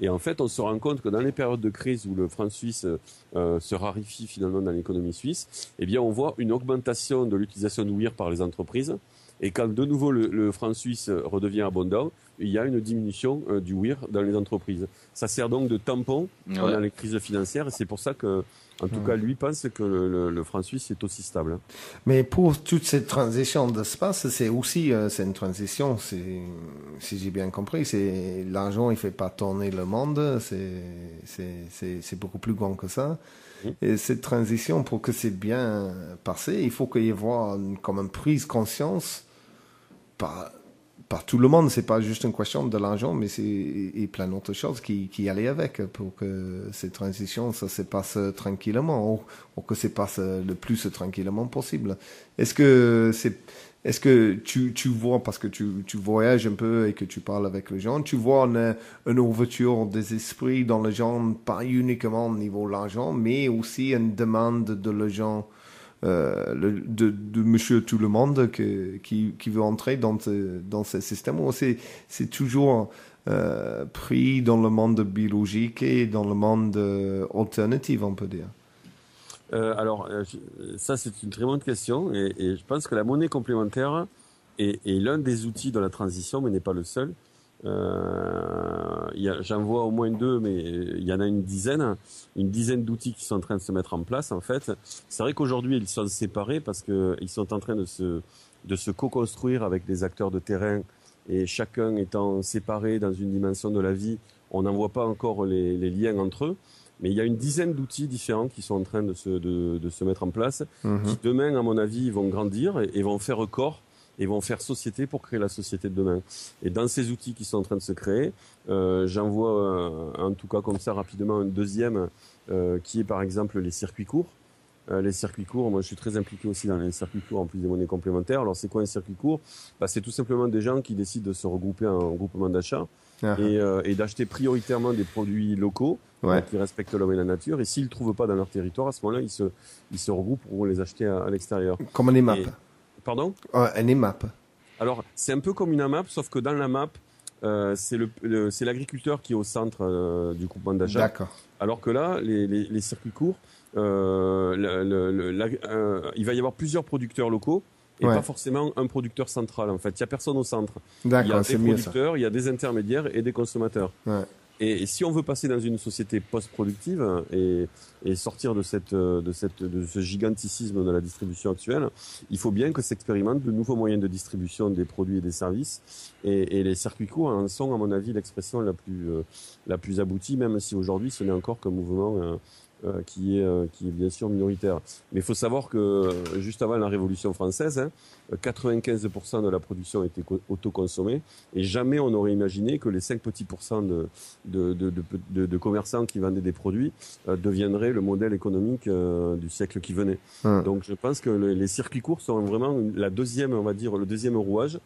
Et en fait, on se rend compte que dans les périodes de crise où le franc suisse se raréfie finalement dans l'économie suisse, eh bien, on voit une augmentation de l'utilisation de WIR par les entreprises. Et quand de nouveau le franc suisse redevient abondant, il y a une diminution du WIR dans les entreprises. Ça sert donc de tampon pendant les crises financières, et c'est pour ça que, en tout cas, lui pense que le franc suisse est aussi stable. Mais pour toute cette transition d'espace, c'est aussi c'est une transition, si j'ai bien compris, c'est l'argent, il fait pas tourner le monde, c'est beaucoup plus grand que ça. Et cette transition, pour que c'est bien passé, il faut qu'il y ait comme une prise de conscience par tout le monde. C'est pas juste une question de l'argent, mais c'est plein d'autres choses qui allaient avec pour que cette transition, ça se passe tranquillement ou que ça passe le plus tranquillement possible. Est-ce que tu vois, parce que tu voyages un peu et que tu parles avec les gens, tu vois une ouverture des esprits dans les gens, pas uniquement au niveau de l'argent, mais aussi une demande de les gens, de monsieur tout le monde qui veut entrer dans ce système, ou c'est toujours pris dans le monde biologique et dans le monde alternatif, on peut dire? Alors, ça c'est une très bonne question, et je pense que la monnaie complémentaire est l'un des outils de la transition, mais n'est pas le seul. J'en vois au moins 2, mais il y en a une dizaine d'outils qui sont en train de se mettre en place, en fait. C'est vrai qu'aujourd'hui ils sont séparés parce que ils sont en train de se co-construire avec des acteurs de terrain, et chacun étant séparé dans une dimension de la vie, on n'en voit pas encore les liens entre eux. Mais il y a une dizaine d'outils différents qui sont en train de se mettre en place, qui demain, à mon avis, vont grandir et vont faire corps et vont faire société pour créer la société de demain. Et dans ces outils qui sont en train de se créer, j'en vois en tout cas comme ça rapidement un deuxième qui est par exemple les circuits courts. Les circuits courts, moi je suis très impliqué aussi dans les circuits courts en plus des monnaies complémentaires. Alors c'est quoi un circuit court? C'est tout simplement des gens qui décident de se regrouper en groupement d'achat et d'acheter prioritairement des produits locaux qui respectent l'homme et la nature. Et s'ils ne trouvent pas dans leur territoire, à ce moment-là, ils se regroupent pour les acheter à l'extérieur. Comme un EMAP. Pardon? Un EMAP. Alors c'est un peu comme une AMAP, sauf que dans la MAP, c'est l'agriculteur qui est au centre du groupement d'achat. D'accord. Alors que là, les circuits courts, il va y avoir plusieurs producteurs locaux et pas forcément un producteur central. En fait, il y a personne au centre. D'accord, il y a des producteurs, il y a des intermédiaires et des consommateurs. Ouais. Et si on veut passer dans une société post-productive et sortir de ce giganticisme de la distribution actuelle, il faut bien que s'expérimentent de nouveaux moyens de distribution des produits et des services. Et les circuits courts en sont, à mon avis, l'expression la plus aboutie, même si aujourd'hui ce n'est encore qu'un mouvement qui est bien sûr minoritaire. Mais il faut savoir que juste avant la Révolution française, 95% de la production était autoconsommée, et jamais on n'aurait imaginé que les 5 petits pourcents de commerçants qui vendaient des produits deviendraient le modèle économique du siècle qui venait. Donc je pense que les circuits courts sont vraiment le deuxième rouage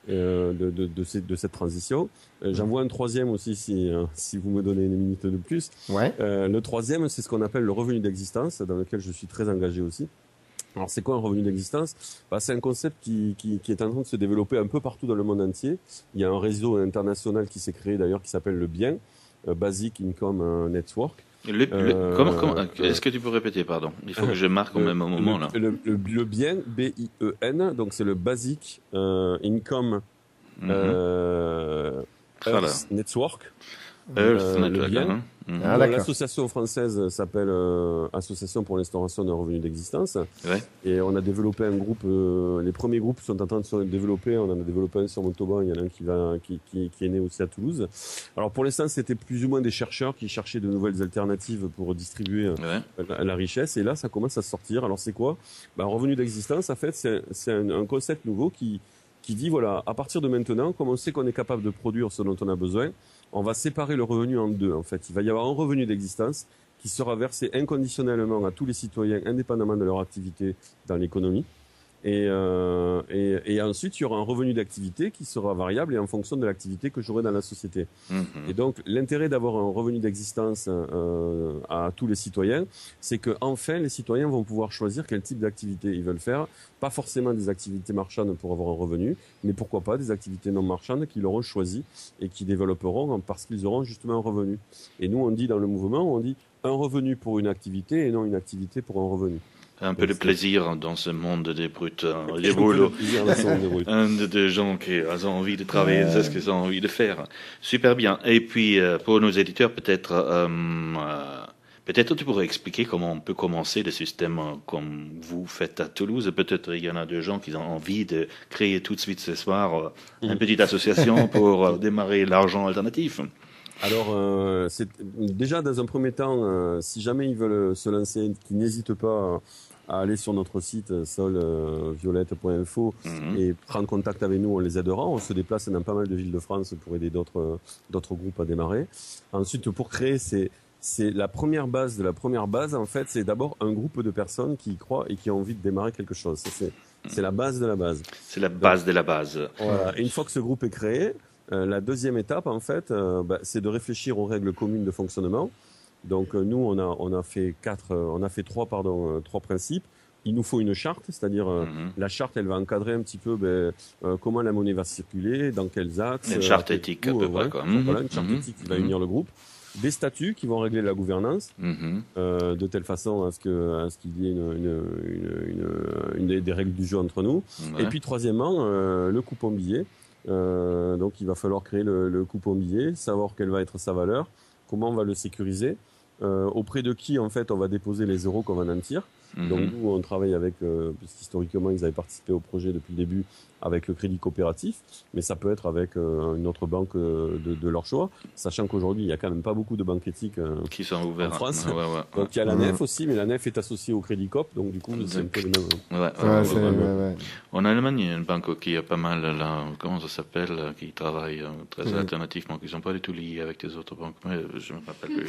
de cette transition. J'en vois un troisième aussi si vous me donnez une minute de plus. Le troisième, c'est ce qu'on appelle le revenu d'existence, dans lequel je suis très engagé aussi. Alors c'est quoi un revenu d'existence? C'est un concept qui est en train de se développer un peu partout dans le monde entier. Il y a un réseau international qui s'est créé d'ailleurs qui s'appelle le BIEN, Basic Income Network. Est-ce que tu peux répéter, pardon? Il faut que je marque au même moment là. Le BIEN, B-I-E-N, donc c'est le Basic Income Earth Network. L'association française s'appelle Association pour l'instauration d'un revenu d'existence. Et on a développé un groupe. Les premiers groupes sont en train de se développer. On en a développé un sur Montauban. Il y en a un qui est né aussi à Toulouse. Alors pour l'instant, c'était plus ou moins des chercheurs qui cherchaient de nouvelles alternatives pour distribuer la richesse. Et là, ça commence à sortir. Alors c'est quoi? Un revenu d'existence, en fait, c'est un concept nouveau qui dit voilà, à partir de maintenant, comme on sait qu'on est capable de produire ce dont on a besoin, on va séparer le revenu en deux. En fait, il va y avoir un revenu d'existence qui sera versé inconditionnellement à tous les citoyens, indépendamment de leur activité dans l'économie. Et ensuite, il y aura un revenu d'activité qui sera variable et en fonction de l'activité que j'aurai dans la société. Et donc, l'intérêt d'avoir un revenu d'existence à tous les citoyens, c'est que enfin, les citoyens vont pouvoir choisir quel type d'activité ils veulent faire. Pas forcément des activités marchandes pour avoir un revenu, mais pourquoi pas des activités non marchandes qu'ils auront choisies et qui développeront parce qu'ils auront justement un revenu. Et nous, on dit dans le mouvement, on dit un revenu pour une activité et non une activité pour un revenu. Un peu de plaisir dans ce monde des brutes, des boulots. Des gens qui ont envie de travailler, c'est ce qu'ils ont envie de faire. Super bien. Et puis, pour nos éditeurs, peut-être tu pourrais expliquer comment on peut commencer des systèmes comme vous faites à Toulouse. Peut-être il y en a des gens qui ont envie de créer tout de suite ce soir une petite association pour démarrer l'argent alternatif. Alors, c'est déjà dans un premier temps, si jamais ils veulent se lancer, qu'ils n'hésitent pas à aller sur notre site solviolette.info et prendre contact avec nous, on les aidera. On se déplace dans pas mal de villes de France pour aider d'autres groupes à démarrer. Ensuite, pour créer, c'est la première base de la première base. En fait, c'est d'abord un groupe de personnes qui y croient et qui ont envie de démarrer quelque chose. C'est la base de la base. C'est la base de la base. Voilà. Et une fois que ce groupe est créé, la deuxième étape, en fait, c'est de réfléchir aux règles communes de fonctionnement. Donc nous, on a fait trois principes. Il nous faut une charte, c'est-à-dire la charte, elle va encadrer un petit peu comment la monnaie va circuler, dans quels axes. Une charte éthique, à peu près. Voilà, une charte éthique qui va unir le groupe. Des statuts qui vont régler la gouvernance de telle façon à ce qu'il y ait des règles du jeu entre nous. Ouais. Et puis troisièmement, le coupon billet. Donc il va falloir créer le coupon billet, savoir quelle va être sa valeur, comment on va le sécuriser, auprès de qui en fait on va déposer les euros qu'on va nantir. Donc nous on travaille avec, puisqu'historiquement ils avaient participé au projet depuis le début, avec le crédit coopératif, mais ça peut être avec une autre banque de leur choix, sachant qu'aujourd'hui il y a quand même pas beaucoup de banques éthiques qui sont ouvertes en France. Ouais. Donc il y a la nef aussi, mais la nef est associée au crédit coop, donc du coup c'est un peu le même. En Allemagne il y a une banque qui a pas mal là, comment ça s'appelle, qui travaille très alternativement, qui sont pas du tout liés avec les autres banques, mais je me rappelle plus.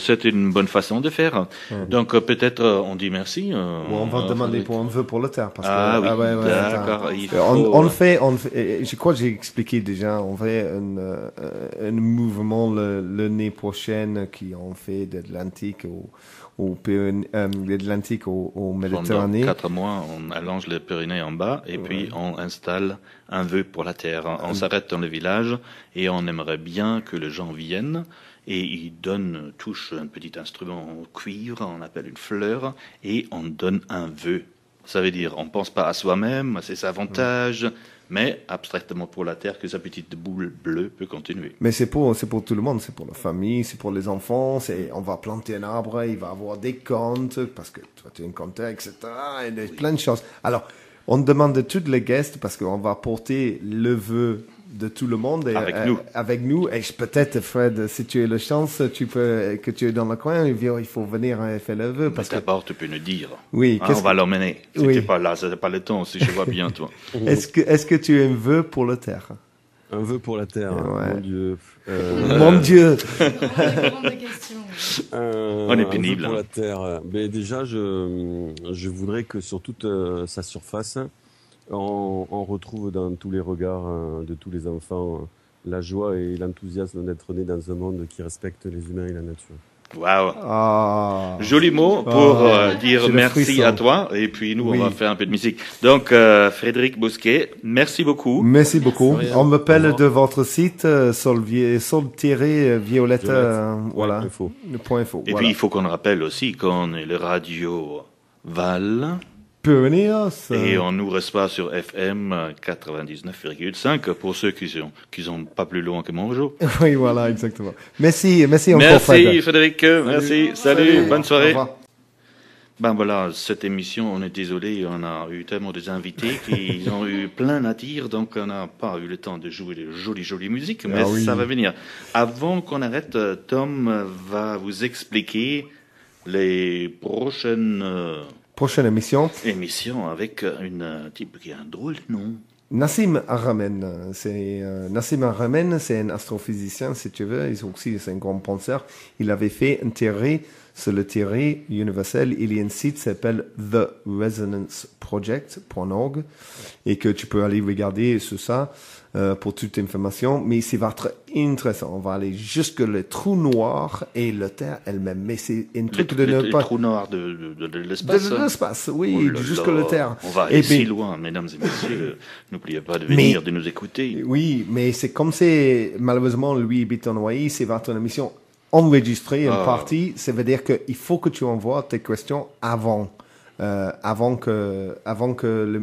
C'est une bonne façon de faire. Donc peut-être on dit merci. On va demander pour un vœu pour le terre, parce que d'accord. On fait, je crois que j'ai expliqué déjà, on fait un mouvement l'année prochaine qui on fait de l'Atlantique au Méditerranée. Pendant 4 mois, on allonge les Pyrénées en bas et puis on installe un vœu pour la terre. On s'arrête dans le village et on aimerait bien que les gens viennent. Et ils touchent un petit instrument en cuivre, on appelle une fleur, et on donne un vœu. Ça veut dire, on ne pense pas à soi-même, à ses avantages, mais abstraitement pour la terre, que sa petite boule bleue peut continuer. Mais c'est pour tout le monde, c'est pour la famille, c'est pour les enfants, on va planter un arbre, il va avoir des comptes, parce que toi tu es un compteur, etc., et plein de choses. Alors, on demande de tous les guests, parce qu'on va porter le vœu de tout le monde avec nous. Et peut-être, Fred, si tu as la chance, que tu es dans le coin, il faut venir faire le vœu. Parce d'abord, tu peux nous dire. Oui. On va l'emmener. Si tu n'es pas là, ce n'est pas le temps, si je vois bien, toi. Est-ce que tu as un vœu pour la terre? Un vœu pour la terre, mon Dieu. Mon Dieu. On est pénible. Un vœu pour la terre. Mais déjà, je voudrais que sur toute sa surface, on retrouve dans tous les regards de tous les enfants la joie et l'enthousiasme d'être né dans un monde qui respecte les humains et la nature. Waouh! Joli mot pour dire merci à toi. Et puis nous, on va faire un peu de musique. Donc, Frédéric Bousquet, merci beaucoup. Merci beaucoup. On m'appelle de votre site sol-violette. Voilà. .info. Et puis, il faut qu'on rappelle aussi qu'on est le radio Val. Et on nous reçoit sur FM 99,5 pour ceux qui sont pas plus loin que Mongeau. Oui, voilà, exactement. Merci encore. Merci Frédéric, merci, salut, bonne soirée. Ben voilà, cette émission, on est désolé, on a eu tellement des invités qui ont eu plein à dire, donc on n'a pas eu le temps de jouer de jolies musiques, mais ça va venir. Avant qu'on arrête, Tom va vous expliquer les prochaine émission. Avec une type qui a un drôle de nom. Nassim Haramein. Nassim Haramein, c'est un astrophysicien, si tu veux. C'est un grand penseur. Il avait fait une théorie sur le théorie universelle. Il y a un site qui s'appelle theresonanceproject.org et que tu peux aller regarder sur ça pour toute information. Mais c'est va être intéressant. On va aller jusque le trou noir et la Terre elle-même. Mais c'est un truc le trou noir de l'espace. De l'espace, oui, jusque la Terre. On va aller si loin, mesdames et messieurs. N'oubliez pas de venir, de nous écouter. Oui, mais c'est comme c'est malheureusement lui habite en Hawaï, c'est va être une émission enregistrer une partie. Ça veut dire qu'il faut que tu envoies tes questions avant que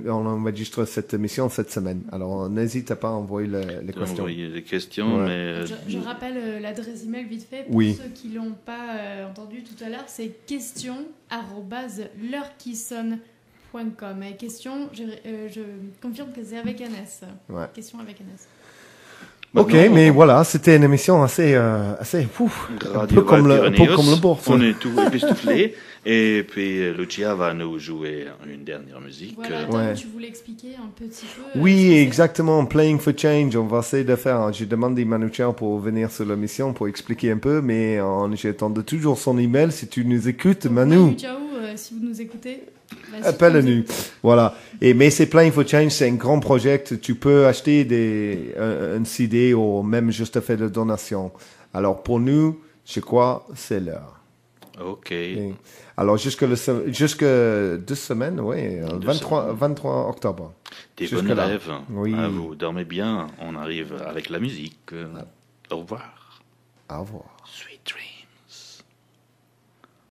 on enregistre cette émission cette semaine. Alors, n'hésite pas à envoyer les questions. Envoyer les questions, mais... Je rappelle l'adresse email vite fait pour ceux qui l'ont pas entendu tout à l'heure, c'est question@l'heure-qui-sonne.com. Et question, je confirme que c'est avec un S. Ouais. Question avec un S. Ok, mais voilà, c'était une émission assez un peu comme le bourse. On est tout époustouflés. Et puis Lucia va nous jouer une dernière musique. Voilà, Tom, tu voulais expliquer un petit peu. Oui, exactement. Playing for Change, on va essayer de faire. J'ai demandé à Manu-Chan pour venir sur l'émission pour expliquer un peu, mais j'attends toujours son email. Si tu nous écoutes, Manu. Manu-Chan, si vous nous écoutez. Appelle-nous. Voilà. Mais c'est Playing for Change, c'est un grand projet. Tu peux acheter un CD ou même juste faire de donation. Alors pour nous, je crois, c'est l'heure. Ok. Alors jusque 2 semaines, oui, 23 octobre. Des bonnes rêves. Oui. Vous dormez bien. On arrive avec la musique. Au revoir. Au revoir. Sweet dreams.